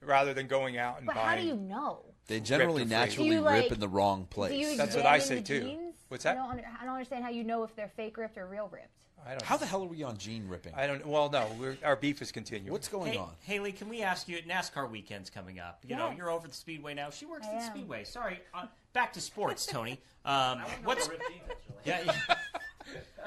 rather than going out and But buying. how do you know? They generally Ripped or free. naturally Do you, like- rip in the wrong place. Do you That's what I examine say, the too. jeans? What's that? I don't understand how you know if they're fake ripped or real ripped. I don't. How the hell are we on jean ripping? I don't. Well, no, our beef is continuing. What's going Hey, on? Haley, can we ask you, NASCAR weekend's coming up. You know, Yes. you're over at the Speedway now. She works I at the am. Speedway. Sorry. Back to sports, Tony. What's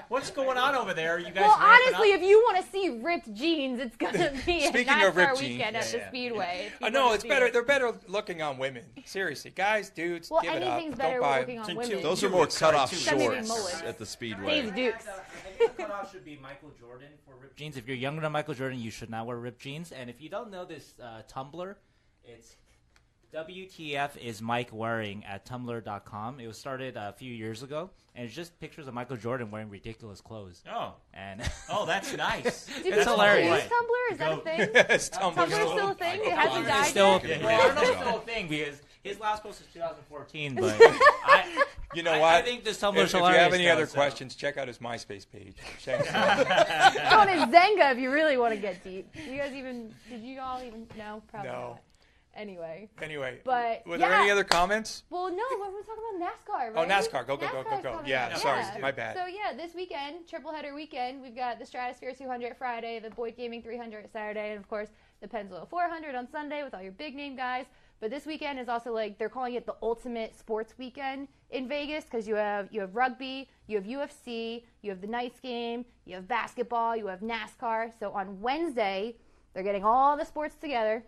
what's going on over there? You guys Well, ramping honestly, up? if you want to see ripped jeans, it's gonna be a Speaking of NASCAR ripped jeans, weekend at the yeah. Speedway. if you No, wanna it's see better. it. They're better looking on women. Seriously, guys, dudes, Well, give it up. anything's Don't better buy. looking on Two- women. Those are Two more weeks, sorry, cut-off 2 weeks. Maybe shorts mullets. at the Speedway. Dave's Dukes. I think the cutoff should be Michael Jordan for ripped jeans. If you're younger than Michael Jordan, you should not wear ripped jeans. And if you don't know this Tumblr, it's WTF is Mike wearing at tumblr.com. It was started a few years ago, and it's just pictures of Michael Jordan wearing ridiculous clothes. Oh, And that's nice. Do That's people still hilarious. use Tumblr? Is that a Go- thing? It's Tumblr Tumblr. is still a thing? It hasn't it's died still, yet? well, I don't know if it's still a thing because his last post was 2014, but I, You know I, what? I think this Tumblr's if you hilarious. have any though, other so- questions, check out his MySpace page. Sheng Peng. Go on his Zenga if you really want to get deep. Did you all even know? Probably No. not. Anyway. Anyway, But, were there yeah. any other comments? Well, no, we're talking about NASCAR, right? Oh, NASCAR. Go. NASCAR's coming Yeah, up. sorry, my bad. So, yeah, this weekend, triple header weekend, we've got the Stratosphere 200 Friday, the Boyd Gaming 300 Saturday, and, of course, the Pennzoil 400 on Sunday with all your big-name guys. But this weekend is also, like, they're calling it the ultimate sports weekend in Vegas because you have rugby, you have UFC, you have the Knights game, you have basketball, you have NASCAR. So on Wednesday, they're getting all the sports together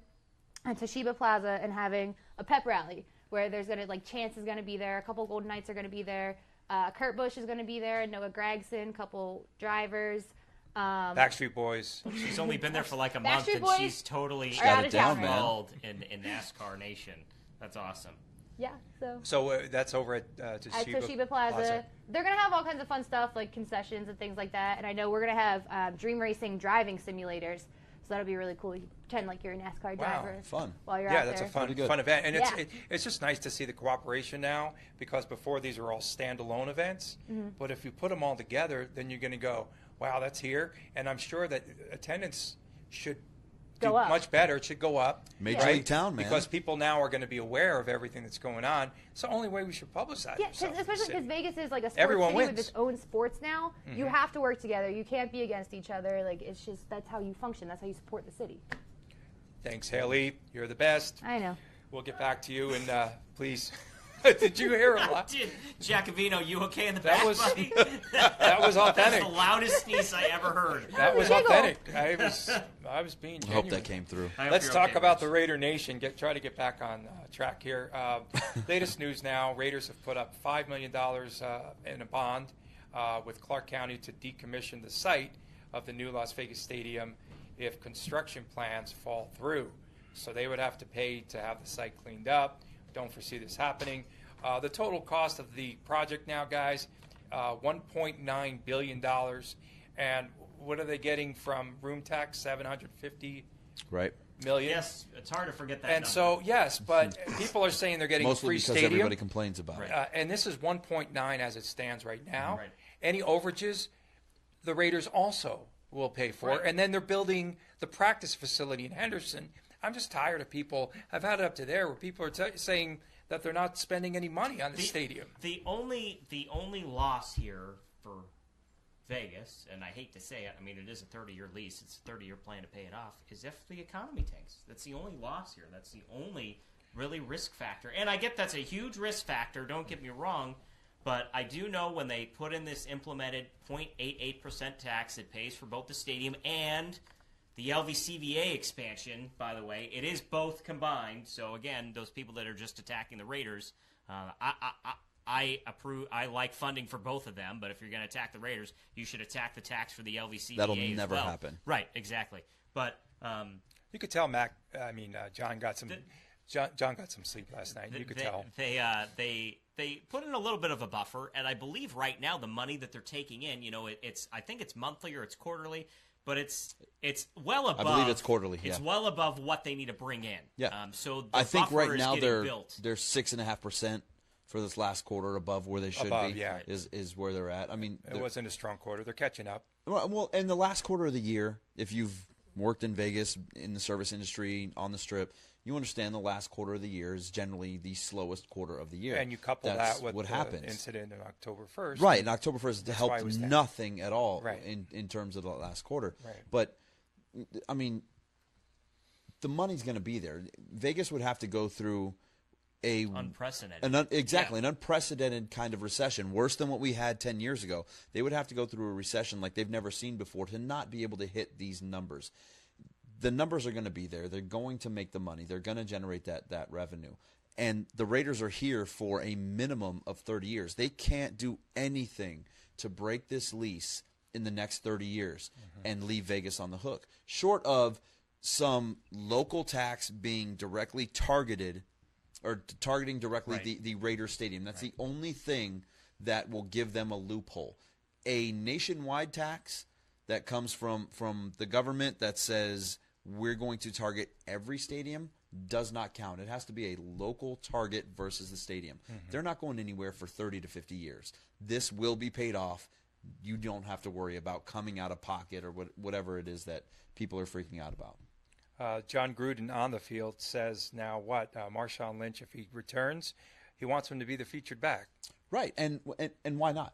at Toshiba Plaza and having a pep rally where there's gonna Chance is gonna be there, a couple Golden Knights are gonna be there, Kurt Busch is gonna be there, Noah Gragson, couple drivers. Backstreet Boys. She's only been there for like a month, and Boys she's totally out of town, involved in NASCAR Nation. That's awesome. Yeah, so that's over at Toshiba Plaza. They're going to have all kinds of fun stuff like concessions and things like that. And I know we're going to have Dream Racing driving simulators. So that'll be really cool. You pretend like you're a NASCAR driver. Fun. While you're out there. Yeah, that's a fun event. And it's just nice to see the cooperation now, because before these are all standalone events. Mm-hmm. But if you put them all together, then you're going to go, wow, that's here. And I'm sure that attendance should do much better. It should go up. Major League Town, man. Because people now are going to be aware of everything that's going on. It's the only way we should publicize. Yeah, especially because Vegas is like a sports Everyone city wins. with its own sports now. Mm-hmm. You have to work together. You can't be against each other. It's just, that's how you function. That's how you support the city. Thanks, Haley. You're the best. I know. We'll get back to you, and please. Did you hear a lot? Jacobino, you okay in the back, buddy? That was authentic. That's the loudest sneeze I ever heard. That was authentic. I was being genuine. I hope that came through. Let's talk about the Raider Nation. Try to get back on track here. Latest news now, Raiders have put up $5 million in a bond with Clark County to decommission the site of the new Las Vegas Stadium if construction plans fall through. So they would have to pay to have the site cleaned up. Don't foresee this happening. The total cost of the project now, guys, $1.9 billion. And what are they getting from room tax? $750 million. Yes, it's hard to forget that And number. So, yes, but people are saying they're getting Mostly free because stadium. everybody complains about it. And this is 1.9 as it stands right now. Right. Any overages, the Raiders also will pay for. Right. And then they're building the practice facility in Henderson. I'm just tired of people. I've had it up to there where people are saying that they're not spending any money on the stadium. The only loss here for Vegas, and I hate to say it, I mean, it is a 30-year lease. It's a 30-year plan to pay it off, is if the economy tanks. That's the only loss here. That's the only really risk factor. And I get that's a huge risk factor, don't get me wrong, but I do know when they put in this implemented 0.88% tax, it pays for both the stadium and the LVCVA expansion. By the way, it is both combined. So again, those people that are just attacking the Raiders, I approve. I like funding for both of them. But if you're going to attack the Raiders, you should attack the tax for the LVCVA. That'll as never well. happen. Right? Exactly. But you could tell John got some. John got some sleep last night. You could tell. They put in a little bit of a buffer, and I believe right now the money that they're taking in, I think it's monthly or it's quarterly. But it's well above. I believe it's quarterly. It's well above what they need to bring in. Yeah. So the I think buffer right now they're built. 6.5% for this last quarter above where they should be. Yeah. Is where they're at. I mean, it wasn't a strong quarter. They're catching up. Well, in the last quarter of the year, if you've worked in Vegas in the service industry on the Strip, you understand the last quarter of the year is generally the slowest quarter of the year. And you couple That's that with what the happens. incident on October 1st. Right, and October 1st helped was nothing at all right. in terms of the last quarter. Right. But, I mean, the money's going to be there. Vegas would have to go through unprecedented. An unprecedented kind of recession, worse than what we had 10 years ago. They would have to go through a recession like they've never seen before to not be able to hit these numbers. The numbers are going to be there. They're going to make the money. They're going to generate that revenue. And the Raiders are here for a minimum of 30 years. They can't do anything to break this lease in the next 30 years and leave Vegas on the hook, short of some local tax being directly targeted or targeting directly the Raiders Stadium. That's the only thing that will give them a loophole. A nationwide tax that comes from the government that says we're going to target every stadium does not count. It has to be a local target versus the stadium. They're not going anywhere for 30 to 50 years. This will be paid off. You don't have to worry about coming out of pocket or whatever it is that people are freaking out about. John Gruden on the field says now what? Marshawn Lynch, if he returns, he wants him to be the featured back. Right, and why not?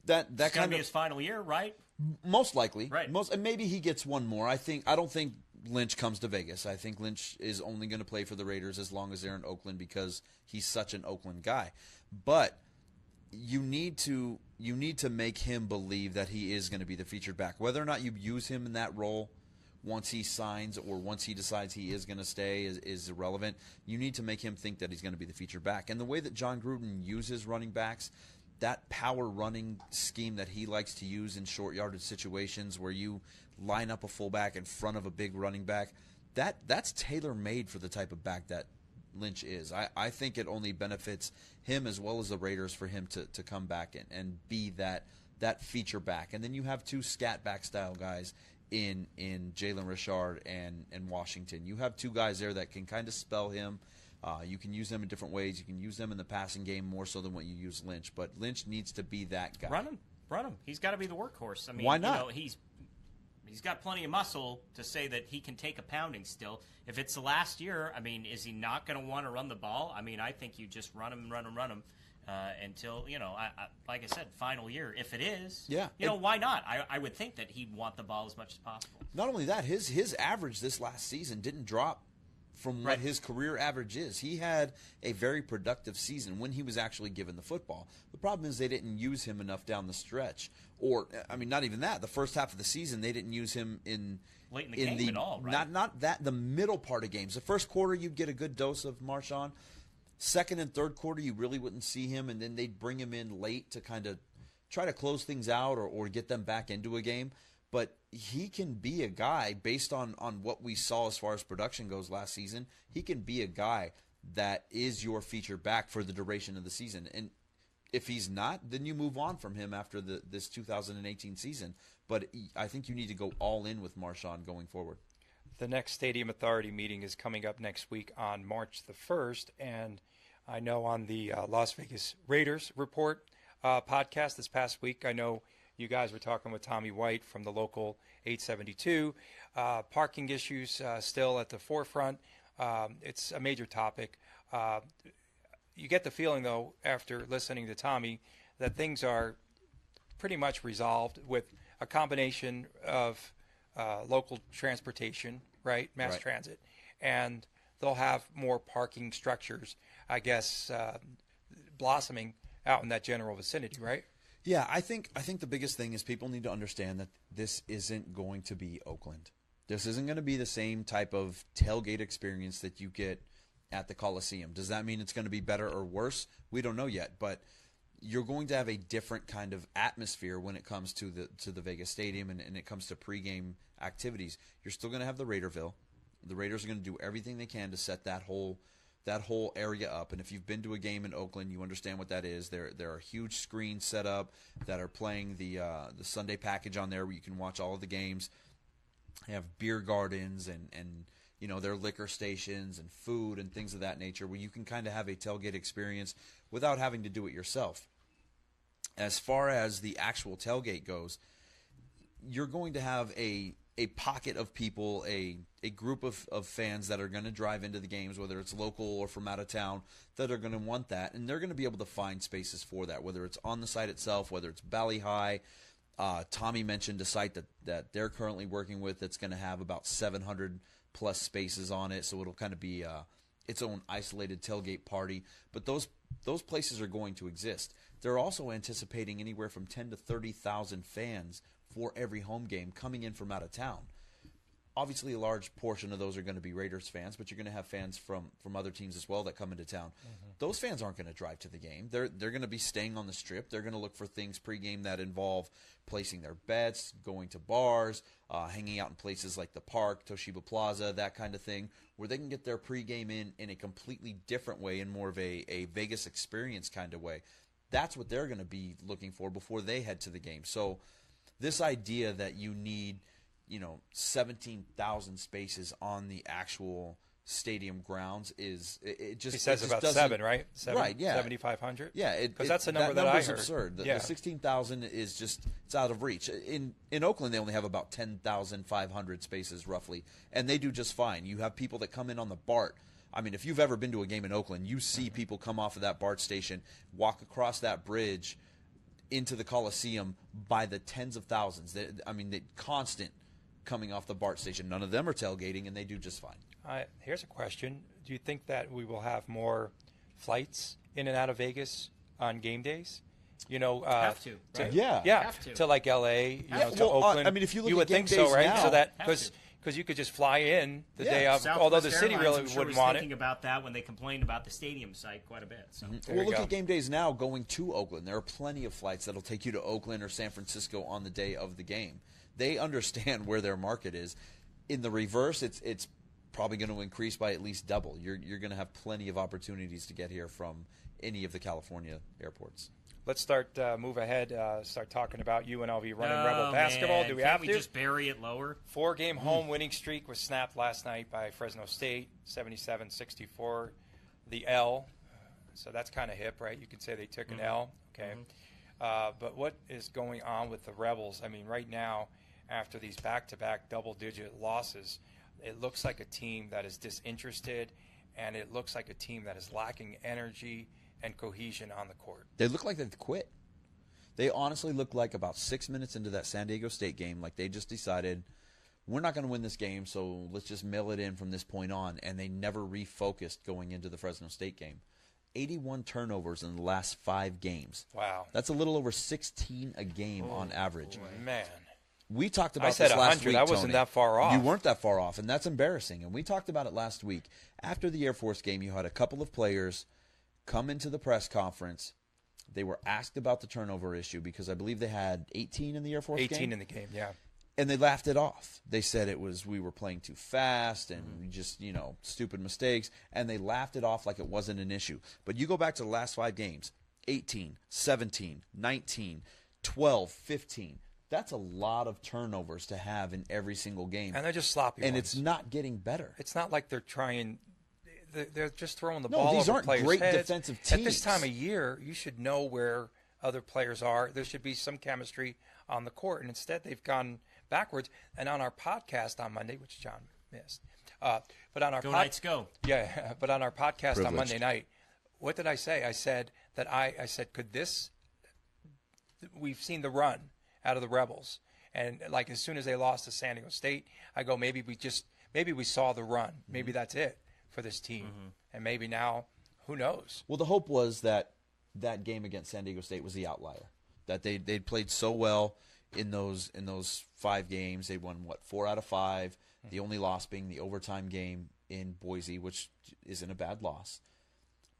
That it's kind of be his final year, right? Most likely, right? And maybe he gets one more. I don't think Lynch comes to Vegas. I think Lynch is only going to play for the Raiders as long as they're in Oakland because he's such an Oakland guy. But you need to make him believe that he is going to be the featured back. Whether or not you use him in that role once he signs or once he decides he is going to stay is irrelevant. You need to make him think that he's going to be the feature back. And the way that John Gruden uses running backs, that power running scheme that he likes to use in short yardage situations where you line up a fullback in front of a big running back, that's tailor-made for the type of back that Lynch is. I think it only benefits him as well as the Raiders for him to come back and be that feature back. And then you have two scat back style guys in Jalen Richard and Washington. You have two guys there that can kind of spell him. You can use them in different ways. You can use them in the passing game more so than what you use Lynch. But Lynch needs to be that guy. Run him. He's got to be the workhorse. I mean, why not? He's got plenty of muscle to say that he can take a pounding still. If it's the last year, I mean, is he not going to want to run the ball? I mean, I think you just run him until, like I said, final year. If it is, why not? I would think that he'd want the ball as much as possible. Not only that, his average this last season didn't drop from what his career average is. He had a very productive season when he was actually given the football. The problem is they didn't use him enough down the stretch. Or, I mean, not even that. The first half of the season, they didn't use him late in the game at all, right? Not that, the middle part of games. The first quarter, you'd get a good dose of Marshawn. Second and third quarter, you really wouldn't see him, and then they'd bring him in late to kind of try to close things out or get them back into a game. But he can be a guy, based on what we saw as far as production goes last season, he can be a guy that is your feature back for the duration of the season. And if he's not, then you move on from him after this 2018 season. But I think you need to go all in with Marshawn going forward. The next Stadium Authority meeting is coming up next week on March the 1st. And I know on the Las Vegas Raiders Report podcast this past week, I know you guys were talking with Tommy White from the local 872. Parking issues still at the forefront. It's a major topic. You get the feeling, though, after listening to Tommy, that things are pretty much resolved with a combination of local transportation, right, mass transit, and they'll have more parking structures, I guess, blossoming out in that general vicinity, right? Yeah, I think the biggest thing is people need to understand that this isn't going to be Oakland. This isn't going to be the same type of tailgate experience that you get at the Coliseum. Does that mean it's going to be better or worse? We don't know yet, but you're going to have a different kind of atmosphere when it comes to the Vegas Stadium and it comes to pregame activities. You're still going to have the Raiderville. The Raiders are going to do everything they can to set that whole area up. And if you've been to a game in Oakland, you understand what that is. There are huge screens set up that are playing the Sunday package on there where you can watch all of the games. They have beer gardens and their liquor stations and food and things of that nature where you can kind of have a tailgate experience without having to do it yourself. As far as the actual tailgate goes, you're going to have a pocket of people, a group of fans that are going to drive into the games, whether it's local or from out of town, that are going to want that, and they're going to be able to find spaces for that, whether it's on the site itself, whether it's Bally High. Tommy mentioned a site that they're currently working with that's going to have about 700 plus spaces on it, so it'll kind of be its own isolated tailgate party. But those places are going to exist. They're also anticipating anywhere from 10 to 30,000 fans for every home game coming in from out of town. Obviously, a large portion of those are going to be Raiders fans, but you're going to have fans from other teams as well that come into town. Mm-hmm. Those fans aren't going to drive to the game. They're going to be staying on the Strip. They're going to look for things pregame that involve placing their bets, going to bars, hanging out in places like the Park, Toshiba Plaza, that kind of thing, where they can get their pregame in a completely different way, in more of a Vegas experience kind of way. That's what they're going to be looking for before they head to the game. So this idea that you need 17,000 spaces on the actual stadium grounds is it just. He says it about just 7, right? Right, yeah, 7,500. Yeah, because that's the number that I heard. Absurd. The 16,000 is just it's out of reach. In Oakland, they only have about 10,500 spaces roughly, and they do just fine. You have people that come in on the BART. I mean, if you've ever been to a game in Oakland, you see people come off of that BART station, walk across that bridge into the Coliseum by the tens of thousands. The constant coming off the BART station. None of them are tailgating, and they do just fine. Here's a question. Do you think that we will have more flights in and out of Vegas on game days? Have to, right? Yeah. Have to. To like L.A., to Well, Oakland. I mean, if you look you at would game think so, days right? now, So that because because you could just fly in the day of, Southwest although the city Airlines, really I'm sure, wouldn't was want thinking it. about that when they complained about the stadium site quite a bit. So. Well, look at game days now going to Oakland. There are plenty of flights that'll take you to Oakland or San Francisco on the day of the game. They understand where their market is. In the reverse, it's probably going to increase by at least double. You're going to have plenty of opportunities to get here from any of the California airports. Let's move ahead, start talking about UNLV running Rebel basketball. Man. Do we Can't have we to? just bury it lower? 4-game home winning streak was snapped last night by Fresno State, 77-64, the L. So that's kind of hip, right? You could say they took an L. Okay. But what is going on with the Rebels? I mean, right now, after these back-to-back double-digit losses, it looks like a team that is disinterested, and it looks like a team that is lacking energy and cohesion on the court. They look like they've quit. They honestly look like about 6 minutes into that San Diego State game, like they just decided, we're not going to win this game, so let's just mail it in from this point on, and they never refocused going into the Fresno State game. 81 turnovers in the last 5 games. Wow. That's a little over 16 a game on average. Man. We talked about I said this last 100. week, I wasn't Tony. that far off. You weren't that far off, and that's embarrassing. And we talked about it last week. After the Air Force game, you had a couple of players come into the press conference. They were asked about the turnover issue because I believe they had 18 in the Air Force game. 18 in the game, yeah. And they laughed it off. They said it was we were playing too fast and just, stupid mistakes. And they laughed it off like it wasn't an issue. But you go back to the last 5 games, 18, 17, 19, 12, 15. That's a lot of turnovers to have in every single game. And they're just sloppy And ones. it's not getting better. It's not like they're trying – they're just throwing the No, ball these over aren't players' great heads. defensive At this teams. time of year, you should know where other players are. There should be some chemistry on the court. And instead, they've gone backwards. And on our podcast on Monday, which John missed, but on our Knights, go. Yeah, but on our podcast on Privileged. Monday night, what did I say? I said that I said, could this – we've seen the run out of the Rebels. And like as soon as they lost to San Diego State, I go, maybe we saw the run. Maybe that's it for this team. And maybe now, who knows? Well, the hope was that game against San Diego State was the outlier. That they'd played so well in those 5 games. They won, 4 out of 5. The only loss being the overtime game in Boise, which isn't a bad loss.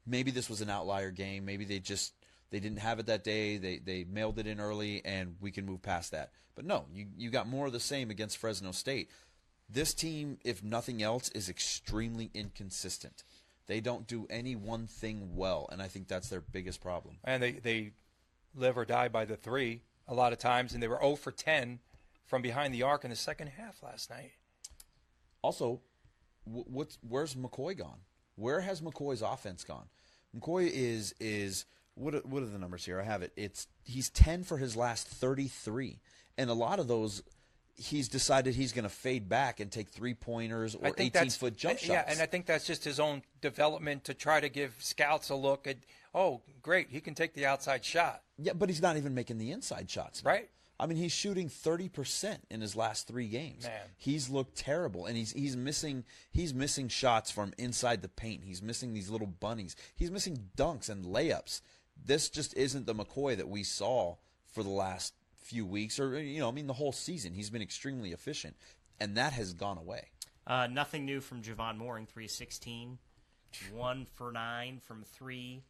Maybe this was an outlier game. Maybe they didn't have it that day. They mailed it in early, and we can move past that. But no, you got more of the same against Fresno State. This team, if nothing else, is extremely inconsistent. They don't do any one thing well, and I think that's their biggest problem. And they live or die by the 3 a lot of times, and they were 0 for 10 from behind the arc in the second half last night. Also, where's McCoy gone? Where has McCoy's offense gone? McCoy is what are the numbers here? I have it. He's 10 for his last 33, and a lot of those he's decided he's going to fade back and take 3-pointers or 18-foot jump shots. Yeah, and I think that's just his own development to try to give scouts a look at, oh, great, he can take the outside shot. Yeah, but he's not even making the inside shots now. Right. I mean, he's shooting 30% in his last 3 games. Man. He's looked terrible, and he's missing shots from inside the paint. He's missing these little bunnies. He's missing dunks and layups. This just isn't the McCoy that we saw for the last few weeks, or the whole season. He's been extremely efficient, and that has gone away. Nothing new from Javon Mooring, 3-16, 1 for 9 from 3.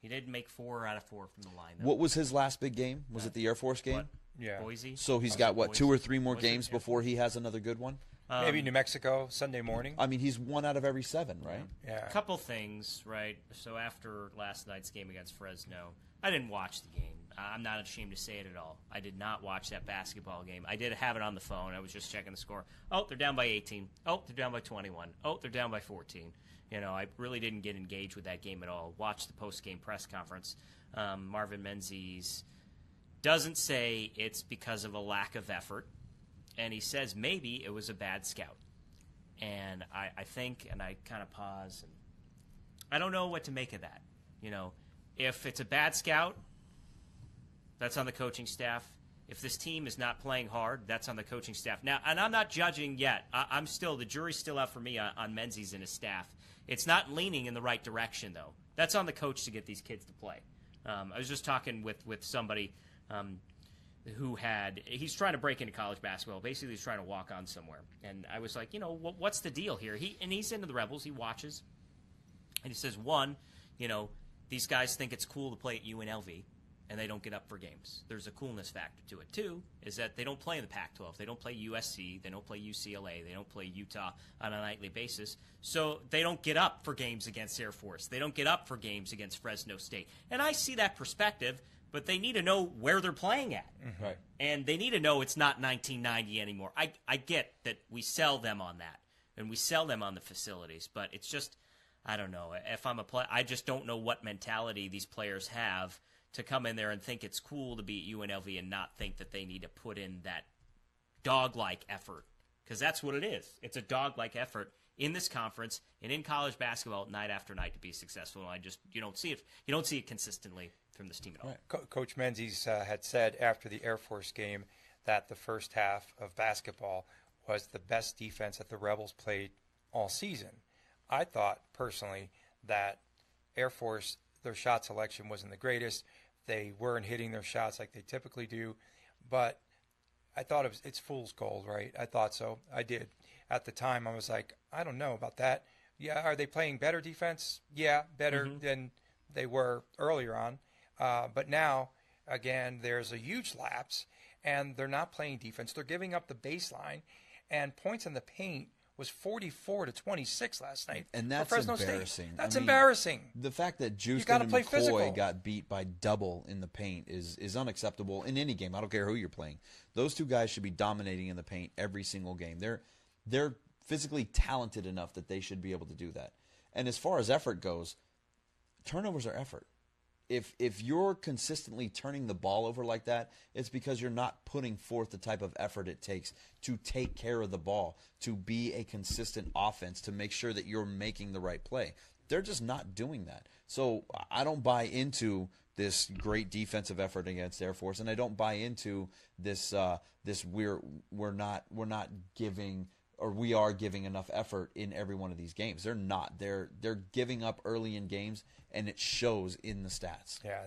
He did make 4 out of 4 from the line, though. What was his last big game? Was it the Air Force game? What? Yeah. Boise. So he's got, 2 or 3 more Boise, games yeah. before he has another good one? Maybe New Mexico, Sunday morning. I mean, he's 1 out of every 7, right? Yeah. A couple things, right? So after last night's game against Fresno, I didn't watch the game. I'm not ashamed to say it at all. I did not watch that basketball game. I did have it on the phone. I was just checking the score. Oh, they're down by 18. Oh, they're down by 21. Oh, they're down by 14. I really didn't get engaged with that game at all. Watched the post-game press conference. Marvin Menzies doesn't say it's because of a lack of effort, and he says maybe it was a bad scout. And I think, and I kind of pause, and I don't know what to make of that. If it's a bad scout, that's on the coaching staff. If this team is not playing hard, that's on the coaching staff. Now, and I'm not judging yet. The jury's still out for me on Menzies and his staff. It's not leaning in the right direction, though. That's on the coach to get these kids to play. I was just talking with somebody. he's trying to break into college basketball. Basically, he's trying to walk on somewhere. And I was like, what's the deal here? He's into the Rebels. He watches. And he says, one, these guys think it's cool to play at UNLV, and they don't get up for games. There's a coolness factor to it. Two is that they don't play in the Pac-12. They don't play USC. They don't play UCLA. They don't play Utah on a nightly basis. So they don't get up for games against Air Force. They don't get up for games against Fresno State. And I see that perspective, but they need to know where they're playing at. Mm-hmm. Right. And they need to know it's not 1990 anymore. I get that we sell them on that, and we sell them on the facilities, but it's just, I don't know. If I'm a player, I just don't know what mentality these players have to come in there and think it's cool to be at UNLV and not think that they need to put in that dog-like effort, because that's what it is. It's a dog-like effort in this conference and in college basketball night after night to be successful. And you don't see it. You don't see it consistently from this team at all. Right. Coach Menzies had said after the Air Force game that the first half of basketball was the best defense that the Rebels played all season. I thought personally that Air Force, their shot selection wasn't the greatest. They weren't hitting their shots like they typically do, but I thought it's fool's gold, right? I thought so. I did. At the time, I was like, I don't know about that. Yeah, are they playing better defense? Yeah, better than they were earlier on. But now, again, there's a huge lapse, and they're not playing defense. They're giving up the baseline, and points in the paint was 44-26 last night. And that's for Fresno embarrassing. State. That's embarrassing. The fact that Justin and McCoy got beat by double in the paint is unacceptable in any game. I don't care who you're playing. Those two guys should be dominating in the paint every single game. They're physically talented enough that they should be able to do that. And as far as effort goes, turnovers are effort. If you're consistently turning the ball over like that, it's because you're not putting forth the type of effort it takes to take care of the ball, to be a consistent offense, to make sure that you're making the right play. They're just not doing that. So I don't buy into this great defensive effort against Air Force, and I don't buy into this we're not giving, or we are giving enough effort in every one of these games. They're not. They're giving up early in games, and it shows in the stats. Yeah,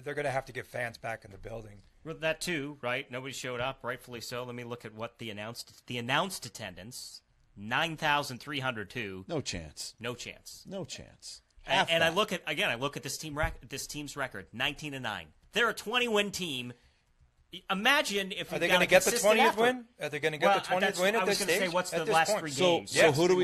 they're going to have to get fans back in the building. With that too, right? Nobody showed up, rightfully so. Let me look at what the announced attendance, 9,302. No chance. No chance. No chance. And I look at this team's record, 19-9. They're a 20-win team. Imagine if are they going to get the 20th win? Are they going to get the 20th win at this stage? I was going to say, what's the last three games? So who do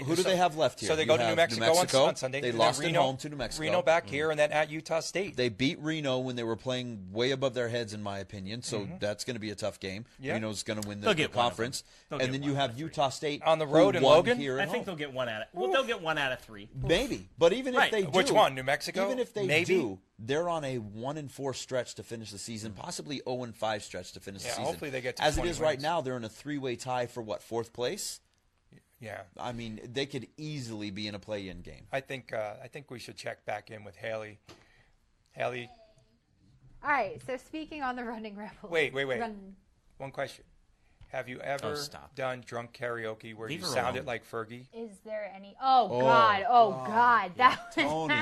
who do they have left here? So they go to New Mexico on Sunday. They lost at home to New Mexico. Reno back here, and then at Utah State. They beat Reno when they were playing way above their heads, in my opinion. So that's going to be a tough game. Yeah. Reno's going to win the conference. And then you have Utah State on the road in Logan. I think they'll get one out of. Well, they'll get one out of three. Maybe, but even if they do, which one? New Mexico. Even if they do, they're on a 1-4 stretch to finish the season, possibly 0-5 stretch to finish the season. Hopefully they get to as 20 it is wins. right now. They're in a 3-way tie for what, 4th place? Yeah, I mean, they could easily be in a play-in game. I think we should check back in with Haley. Haley. All right. So speaking on the Running Rebels. Wait. One question. Have you ever done drunk karaoke where you sounded like Fergie? Is there any? Oh God. That was Tony.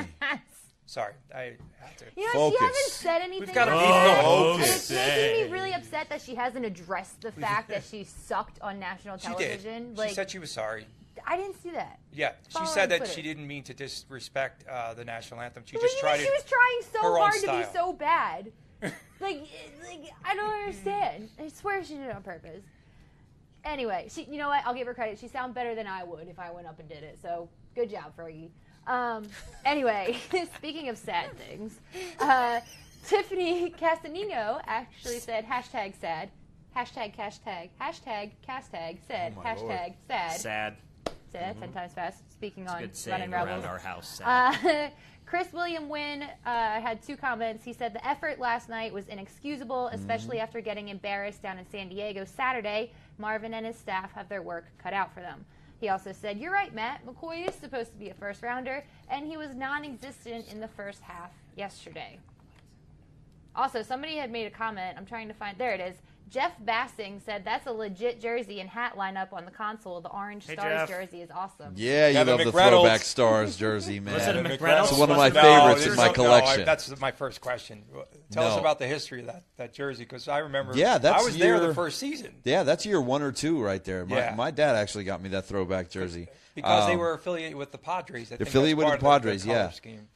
Sorry, I had to. You know, she hasn't said anything. We've got to and it's making me really upset that she hasn't addressed the fact that she sucked on national television. She did. She said she was sorry. I didn't see that. Yeah, she said that she didn't mean to disrespect the national anthem. She just tried. She was trying so hard to be so bad. like I don't understand. I swear she did it on purpose. Anyway, you know what? I'll give her credit. She sounded better than I would if I went up and did it. So good job, Fergie. Anyway, speaking of sad things, Tiffany Castanino actually said #sad, #hashtag said, #sad. Sad. Say that 10 times fast. Speaking it's on good saying Running Rebels. Around our house. Sad. Chris William Wynn had 2 comments. He said the effort last night was inexcusable, especially after getting embarrassed down in San Diego Saturday. Marvin and his staff have their work cut out for them. He also said, "You're right, Matt. McCoy is supposed to be a first-rounder, and he was non-existent in the first half yesterday." Also, somebody had made a comment. I'm trying to find. There it is. Jeff Bassing said that's a legit jersey and hat lineup on the console. The Orange Stars Jeff. jersey is awesome. Yeah, you Kevin love the McReynolds. throwback Stars jersey, man. Was it a Kevin McReynolds? It's one of my Was it- favorites in there's my no- collection. That's my first question. Tell us No. about the history of that jersey, because I remember Yeah, that's I was there year- the first season. Yeah, that's year 1 or 2 right there. Yeah. My dad actually got me that throwback jersey. Because they were affiliated with the Padres. They're affiliated with the Padres, yeah. Scheme.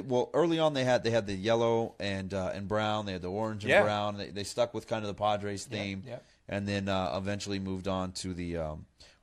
Well, early on they had the yellow and brown. They had the orange and Yeah. brown. They stuck with kind of the Padres theme, yeah. and then eventually moved on to the.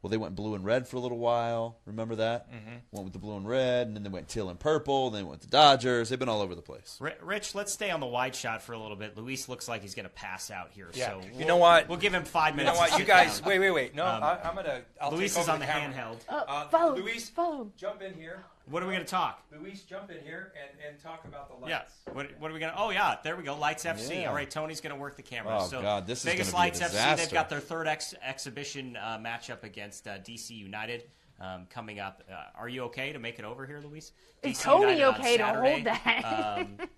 They went blue and red for a little while. Remember that? Mm-hmm. Went with the blue and red, and then they went teal and purple. Then went to Dodgers. They've been all over the place. Rich, let's stay on the wide shot for a little bit. Luis looks like he's going to pass out here. Yeah. So You know what? We'll give him 5 You know minutes. what? to You sit guys, down. wait. No, I'm gonna. I'll Luis take is over on the camera. handheld. Follow him. Luis, Follow him. jump in here. What are we going to talk? Luis, jump in here and talk about the Yeah. lights. What are we going to? Oh, yeah. There we go. Lights FC. Yeah. All right. Tony's going to work the camera. Oh, so God, this is Vegas gonna be a Lights FC. disaster. They've got their third exhibition matchup against DC United coming up. Are you okay to make it over here, Luis? Is DC Tony United on okay to Saturday. hold that?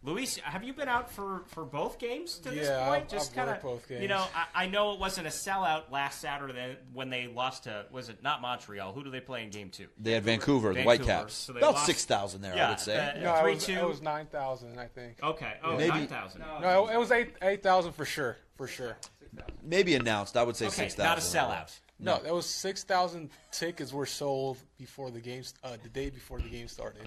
Luis, have you been out for both games to this Yeah, point? I've Just worked kind both of, games. you know, I know it wasn't a sellout last Saturday when they lost to, was it not Montreal? Who do they play in game 2? They had Vancouver, the Vancouver. Whitecaps. So they About lost- 6,000 there, Yeah, I would say. No, it 3-2. was 9,000, I think. Okay. Oh, Maybe- 9,000. No, it was 8,000 for sure. Maybe announced. I would say Okay, 6,000. not a sellout. No, that was 6,000 tickets were sold before the game, the day before the game started.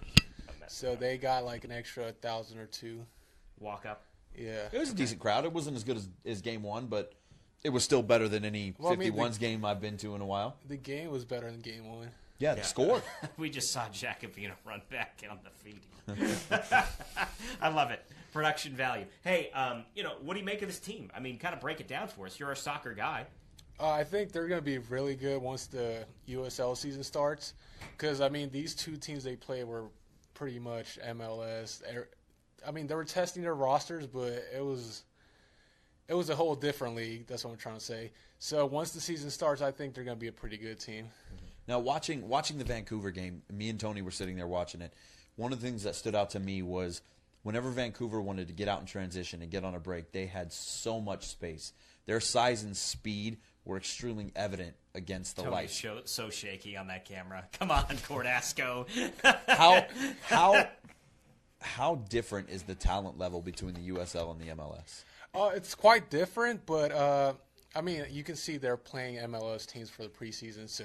So they got like an extra 1,000 or 2. Walk up. Yeah. It was a decent crowd. It wasn't as good as game 1, but it was still better than any Well, I mean, 51s game I've been to in a while. The game was better than game 1. Yeah, the score. We just saw Jacobino run back on the feed. I love it. Production value. Hey, what do you make of this team? I mean, kind of break it down for us. You're a soccer guy. I think they're going to be really good once the USL season starts. Because, I mean, these two teams they play were pretty much MLS. I mean, they were testing their rosters, but it was a whole different league. That's what I'm trying to say. So once the season starts, I think they're going to be a pretty good team. Now, watching the Vancouver game, me and Tony were sitting there watching it. One of the things that stood out to me was whenever Vancouver wanted to get out in transition and get on a break, they had so much space. Their size and speed were extremely evident against the light. So shaky on that camera. Come on, Cordasco. How different is the talent level between the USL and the MLS? It's quite different, but I mean, you can see they're playing MLS teams for the preseason, so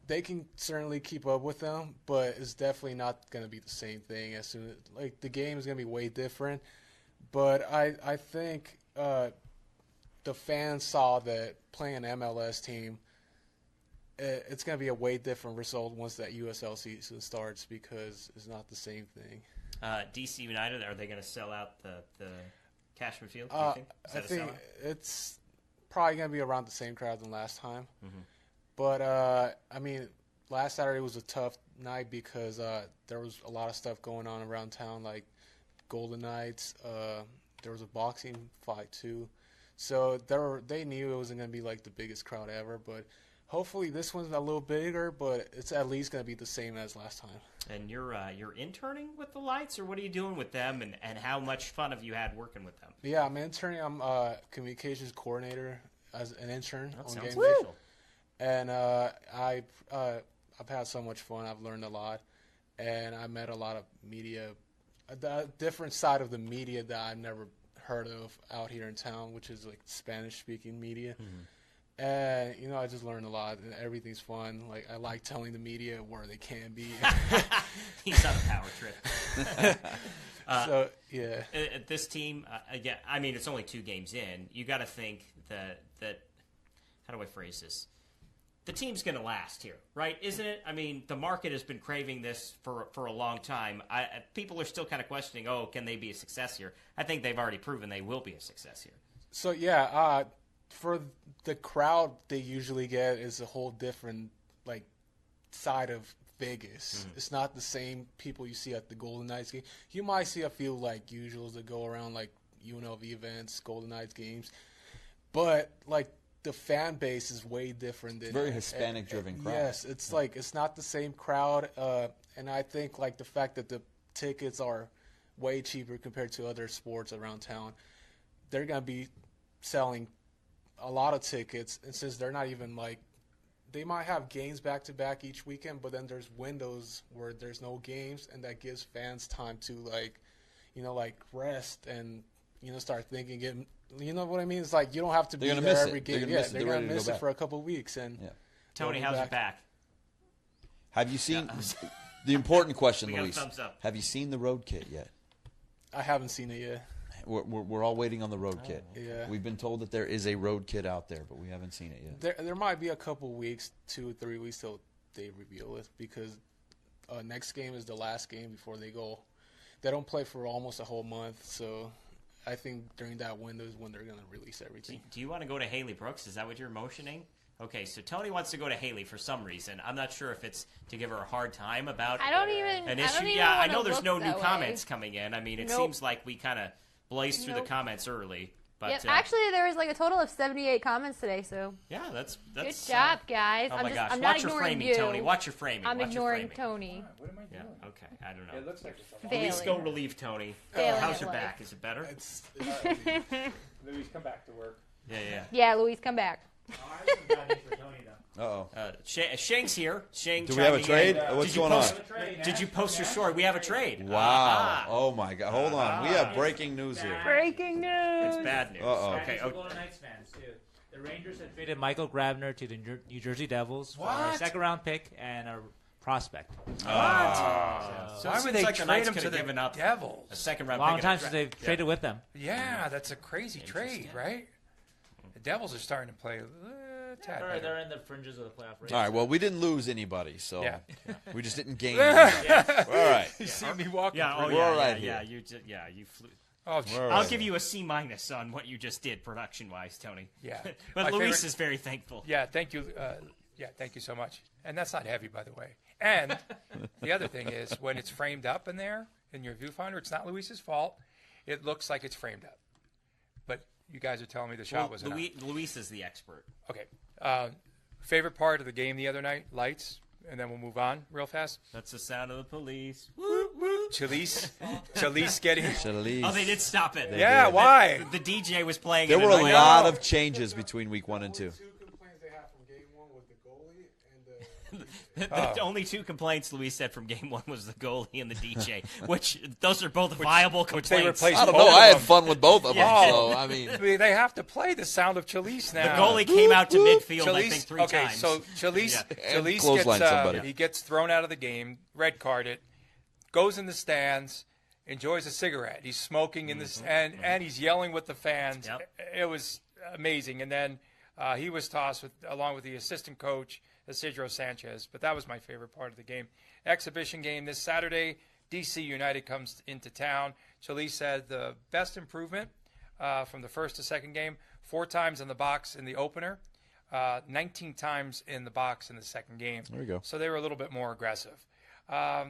they can certainly keep up with them. But it's definitely not going to be the same thing. As soon as the game is going to be way different. But I think the fans saw that playing an MLS team, it's going to be a way different result once that USL season starts because it's not the same thing. DC United, are they going to sell out the Cashman Field? Do you think? Is I that a think sellout? it's probably going to be around the same crowd than last time. Mm-hmm. But, I mean, last Saturday was a tough night because there was a lot of stuff going on around town, like Golden Knights. There was a boxing fight, too. So they knew it wasn't going to be, like, the biggest crowd ever. But hopefully this one's a little bigger, but it's at least going to be the same as last time. And you're interning with the Lights, or what are you doing with them, and how much fun have you had working with them? Yeah, I'm interning. I'm communications coordinator as an intern That on sounds game. official. And I've had so much fun. I've learned a lot, and I met a lot of media, a different side of the media that I've never heard of out here in town, which is like Spanish-speaking media. Mm-hmm. And I just learned a lot, and everything's fun. Like I like telling the media where they can be. He's on a power trip. So yeah, This team, again, I mean, it's only 2 games in. You got to think that how do I phrase this? The team's going to last here, right? Isn't it? I mean, the market has been craving this for a long time. People are still kind of questioning, can they be a success here? I think they've already proven they will be a success here. So yeah, for the crowd they usually get is a whole different side of Vegas. Mm-hmm. It's not the same people you see at the Golden Knights game. You might see a few usuals that go around UNLV events, Golden Knights games, but the fan base is way different. Than Very Hispanic-driven crowd. Yes, it's it's not the same crowd, and I think the fact that the tickets are way cheaper compared to other sports around town, they're gonna be selling a lot of tickets, and since they're not even like, they might have games back to back each weekend, but then there's windows where there's no games, and that gives fans time to rest and start thinking. You know what I mean? It's like you don't have to be there every game. Yeah, they're gonna miss it for a couple of weeks. And Tony, how's your back? Have you seen the important question, we got a Luis? thumbs up. Have you seen the road kit yet? I haven't seen it yet. We're all waiting on the road kit. Yeah. We've been told that there is a road kit out there, but we haven't seen it yet. There might be a couple weeks, 2 or 3 weeks till they reveal it, because next game is the last game before they go. They don't play for almost a whole month, so I think during that window is when they're going to release everything. Do you want to go to Haley Brooks? Is that what you're motioning? Okay, so Tony wants to go to Haley for some reason. I'm not sure if it's to give her a hard time about an issue. I know there's no new comments coming in. I mean, it seems like we kind of blazed through the comments early. But actually, there was like a total of 78 comments today. So that's good job, guys. Oh my gosh! I'm Watch not your ignoring framing, you. Tony. Watch your framing. I'm ignoring framing. Tony. What am I doing? Yeah. Okay. I don't know. It looks like Please go relieve Tony. How's your back? Is it better? Louis, come back to work. Yeah, Luis, come back. I have some bad news for Tony, though. Sheng's here. Sheng, do we have a trade? In. What's going on? Did you post your story? We have a trade. Wow. Oh, my God. Hold on. We have breaking news here. Breaking news. It's bad news. Okay. Golden Knights fans, too. The Rangers have traded Michael Grabner to the New Jersey Devils for a second-round pick and a prospect. So why would they like trade him to the Devils? A second-round Long pick. time since they've traded with them. Yeah, that's a crazy trade, right? The Devils are starting to play tad better. They're in the fringes of the playoff race. All right, well, we didn't lose anybody, so Yeah. we just didn't gain anybody. All right. You see me walking Yeah, through. We're all right here. You flew. Oh, I'll give you a C- on what you just did production-wise, Tony. Yeah. But My Luis favorite- is very thankful. Yeah, thank you. Thank you so much. And that's not heavy, by the way. And the other thing is, when it's framed up in there, in your viewfinder, it's not Luis's fault. It looks like it's framed up. But you guys are telling me the shot was enough. Luis is the expert. Okay. Favorite part of the game the other night? Lights. And then we'll move on real fast. That's the sound of the police. Chalise getting... Oh, they did stop it. Yeah, why? The DJ was playing. There it were a and lot of changes between week 1 and 2. Two complaints they had from game 1 was the goalie and the The only 2 complaints Luis said from game 1 was the goalie and the DJ, which those are both viable complaints. they replaced I don't both know. of I had them. fun with both of them. Yeah. So, I mean, They have to play the sound of Chalise The now. goalie came out to midfield, I think, 3 okay, times. so Chalise clothesline somebody. he gets thrown out of the game, red carded, goes in the stands, enjoys a cigarette. He's smoking in this, and he's yelling with the fans. Yep. It was amazing. And then he was tossed along with the assistant coach, Isidro Sanchez. But that was my favorite part of the game. Exhibition game this Saturday. DC United comes into town. Chalise had the best improvement from the first to second game. 4 times in the box in the opener, 19 times in the box in the second game. There we go. So they were a little bit more aggressive.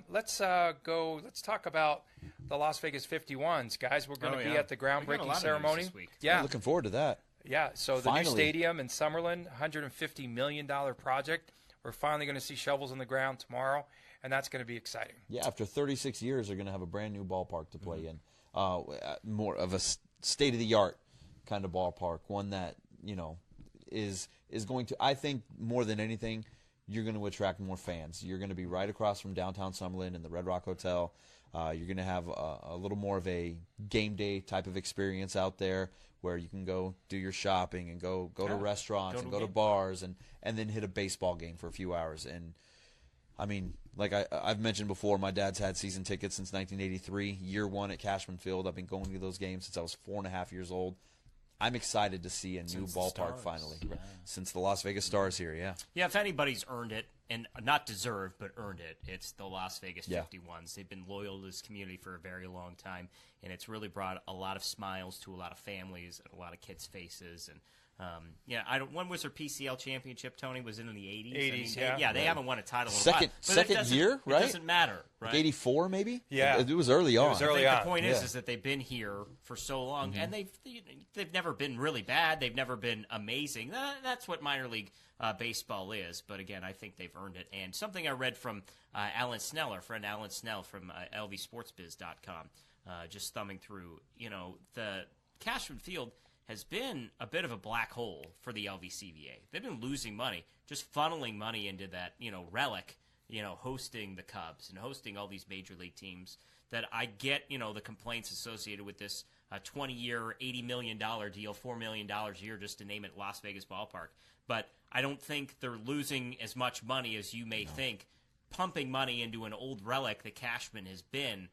Let's talk about the Las Vegas 51s, guys. We're going to be at the We got a lot groundbreaking of ceremony. news this week. Yeah, looking forward to that. yeah. So the Finally. new stadium in Summerlin, $150 million project. We're finally going to see shovels in the ground tomorrow, and that's going to be exciting. Yeah, after 36 years, they're going to have a brand new ballpark to play in. More of a state-of-the-art kind of ballpark, one that is going to. I think more than anything, you're going to attract more fans. You're going to be right across from downtown Summerlin in the Red Rock Hotel. You're going to have a little more of a game day type of experience out there, where you can go do your shopping and go to restaurants and go to bars and then hit a baseball game for a few hours. And I mean, like I've mentioned before, my dad's had season tickets since 1983, year 1 at Cashman Field. I've been going to those games since I was 4.5 years old. I'm excited to see a new ballpark finally, since the Las Vegas Stars here. Yeah, if anybody's earned it, and not deserved, but earned it, it's the Las Vegas 51s. They've been loyal to this community for a very long time, and it's really brought a lot of smiles to a lot of families and a lot of kids' faces. And when was their PCL championship, Tony? Was it in the 80s? 80s, I mean, they haven't won a title in a Second- while. But second year, right? It doesn't matter, right? Like 84 maybe? Yeah. It was early on. was early on. The point is that they've been here for so long, and they've never been really bad. They've never been amazing. That's what minor league baseball is. But again, I think they've earned it. And something I read from Alan Snell, our friend Alan Snell from LVSportsBiz.com, just thumbing through, the Cashman Field has been a bit of a black hole for the LVCVA. They've been losing money, just funneling money into that, relic, hosting the Cubs and hosting all these major league teams. That I get, the complaints associated with this 20-year, $80 million deal, $4 million a year, just to name it, Las Vegas Ballpark. But I don't think they're losing as much money as you may think, pumping money into an old relic that Cashman has been.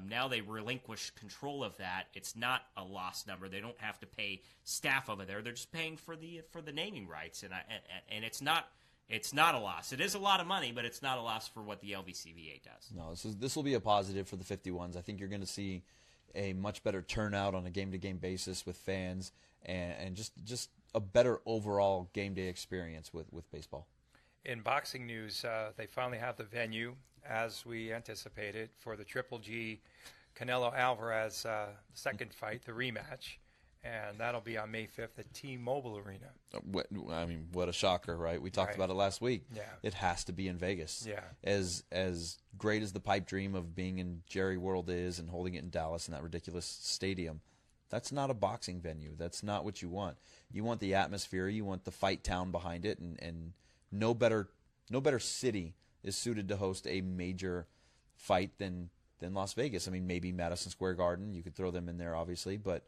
Now they relinquish control of that. It's not a lost number. They don't have to pay staff over there. They're just paying for the naming rights, and it's not a loss. It is a lot of money, but it's not a loss for what the LVCVA does. No, this will be a positive for the 51s. I think you're going to see a much better turnout on a game-to-game basis with fans, and just a better overall game day experience with baseball. In boxing news, they finally have the venue, as we anticipated, for the Triple G Canelo Alvarez second fight, the rematch. And that'll be on May 5th at T-Mobile Arena. I mean, what a shocker, right? We talked about it last week. Yeah. It has to be in Vegas. Yeah. As great as the pipe dream of being in Jerry World is and holding it in Dallas in that ridiculous stadium, that's not a boxing venue. That's not what you want. You want the atmosphere. You want the fight town behind it, and no better city is suited to host a major fight than Las Vegas. I mean, maybe Madison Square Garden. You could throw them in there, obviously, but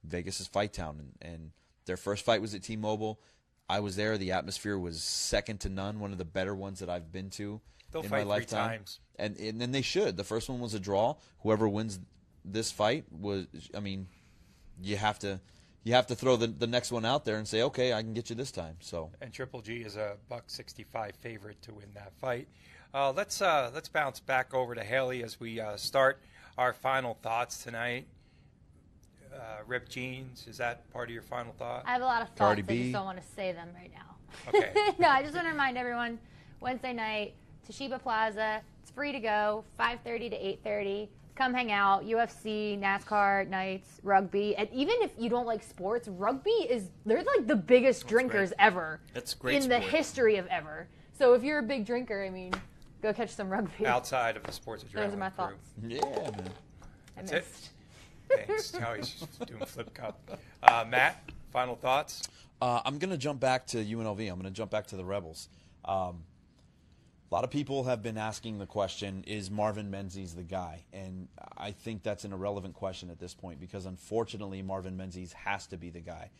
Vegas is fight town, and their first fight was at T-Mobile. I was there. The atmosphere was second to none, one of the better ones that I've been to in my lifetime. 3 times. And then they should. The first one was a draw. Whoever wins this fight you have to throw the next one out there and say, okay, I can get you this time. So. And Triple G is a $1.65 favorite to win that fight. Let's bounce back over to Haley as we start our final thoughts tonight. Ripped jeans, is that part of your final thought? I have a lot of thoughts. Cardi I B. just don't want to say them right now. Okay. No, I just want to remind everyone, Wednesday night, Toshiba Plaza. It's free to go, 5:30 to 8:30. Come hang out. UFC, NASCAR nights, rugby. And even if you don't like sports, they're like the biggest drinkers ever. That's great in the history of ever. So if you're a big drinker, I mean, go catch some rugby. Outside of the sports adrenaline. Those are my crew. thoughts. Yeah, man. That's it. Thanks. Now he's just doing flip cup. Matt, final thoughts? I'm going to jump back to UNLV. I'm going to jump back to the Rebels. A lot of people have been asking the question, is Marvin Menzies the guy? And I think that's an irrelevant question at this point because, unfortunately, Marvin Menzies has to be the guy.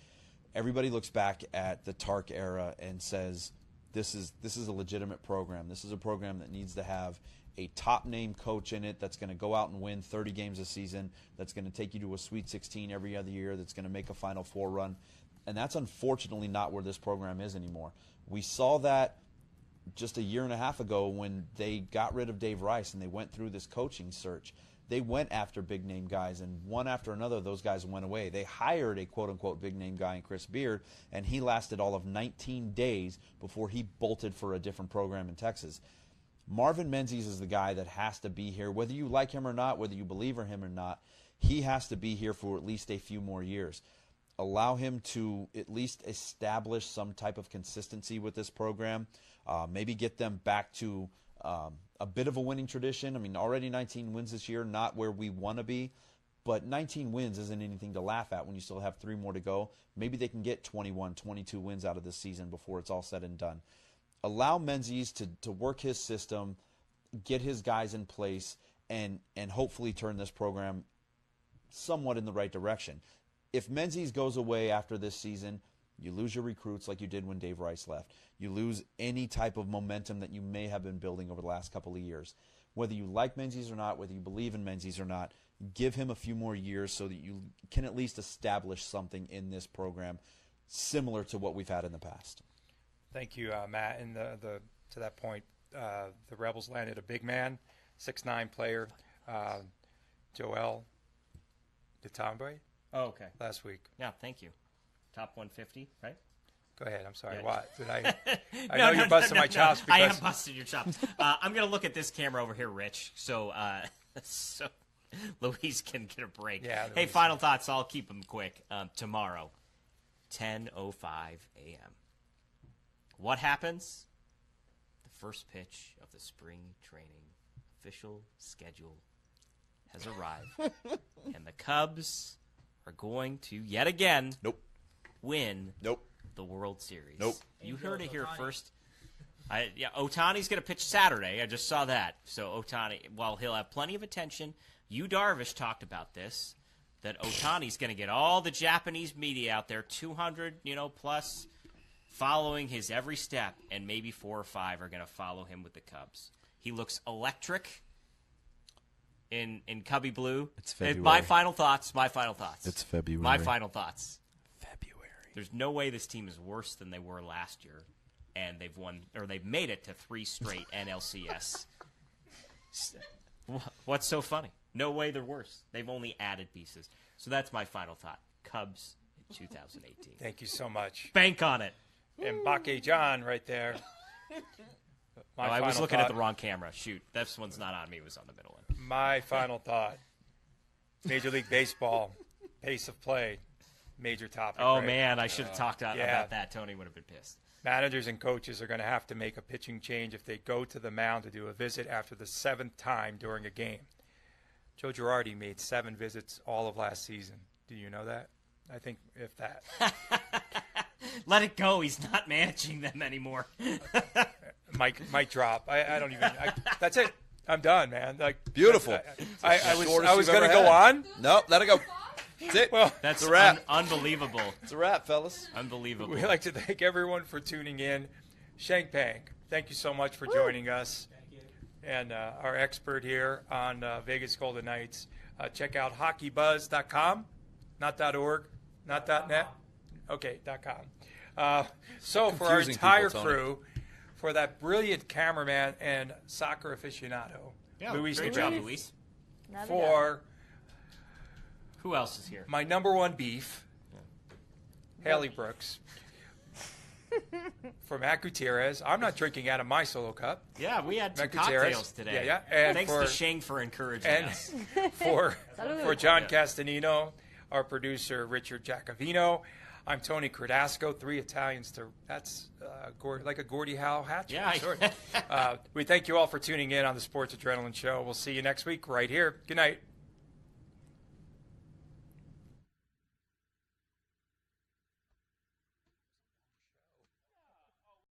Everybody looks back at the Tark era and says, this is a legitimate program. This is a program that needs to have a top-name coach in it that's going to go out and win 30 games a season, that's going to take you to a Sweet 16 every other year, that's going to make a Final Four run. And that's unfortunately not where this program is anymore. We saw that just a year and a half ago when they got rid of Dave Rice and they went through this coaching search. They went after big-name guys, and one after another, those guys went away. They hired a quote-unquote big-name guy in Chris Beard, and he lasted all of 19 days before he bolted for a different program in Texas. Marvin Menzies is the guy that has to be here. Whether you like him or not, whether you believe in him or not, he has to be here for at least a few more years. Allow him to at least establish some type of consistency with this program. Maybe get them back to a bit of a winning tradition. I mean, already 19 wins this year, not where we want to be, but 19 wins isn't anything to laugh at when you still have 3 more to go. Maybe they can get 21, 22 wins out of this season before it's all said and done. Allow Menzies to work his system, get his guys in place, and hopefully turn this program somewhat in the right direction. If Menzies goes away after this season, you lose your recruits like you did when Dave Rice left. You lose any type of momentum that you may have been building over the last couple of years. Whether you like Menzies or not, whether you believe in Menzies or not, give him a few more years so that you can at least establish something in this program similar to what we've had in the past. Thank you, Matt. And to that point, the Rebels landed a big man, 6'9" player, Joel DeTombe. Oh, okay. Last week. Yeah, thank you. Top 150, right? Go ahead. I'm sorry. Yeah. What? Did I know you're busting my chops. I Because am busting your chops. I'm going to look at this camera over here, Rich, so Louise can get a break. Yeah, hey, final thoughts. I'll keep them quick. Tomorrow, 10:05 a.m. What happens? The first pitch of the spring training official schedule has arrived, and the Cubs are going to, yet again, win Nope. the World Series. Nope. You heard it here first. Ohtani's going to pitch Saturday. I just saw that. So Ohtani, while he'll have plenty of attention, Yu Darvish talked about this, that Ohtani's going to get all the Japanese media out there, 200, plus, following his every step, and maybe 4 or 5 are going to follow him with the Cubs. He looks electric in Cubby Blue. It's February. My final thoughts. It's February. My final thoughts. February. There's no way this team is worse than they were last year, and they've made it to 3 straight NLCS. What's so funny? No way they're worse. They've only added pieces. So that's my final thought. Cubs in 2018. Thank you so much. Bank on it. And Bake John right there. I was looking at the wrong camera. Shoot, this one's not on me. It was on the middle one. My final thought. Major League Baseball, pace of play, major topic. Oh, right? man, I should have talked about that. Tony would have been pissed. Managers and coaches are going to have to make a pitching change if they go to the mound to do a visit after the 7th time during a game. Joe Girardi made 7 visits all of last season. Do you know that? I think if that. Let it go. He's not managing them anymore. Mic drop. I don't even. That's it. I'm done, man. Beautiful. I was going to go on. Nope, let it go. That's it. Well, that's a wrap. Unbelievable. It's a wrap, fellas. Unbelievable. We'd like to thank everyone for tuning in. Sheng Peng, thank you so much for joining us. And our expert here on Vegas Golden Knights. Check out hockeybuzz.com, not .org, not .net. Okay, .com. So for our entire crew, for that brilliant cameraman and soccer aficionado, Luis great job, Luis. For who else is here? My number one beef, Haley Brooks. For Matt Gutierrez, I'm not drinking out of my solo cup. Yeah, we had 2 Matt cocktails Gutierrez. today. Yeah. And thanks to Sheng for encouraging us. for John Castanino, our producer Richard Giacovino, I'm Tony Cardasco. 3 Italians that's like a Gordie Howe hat. Yeah. Sort. We thank you all for tuning in on the Sports Adrenaline Show. We'll see you next week right here. Good night.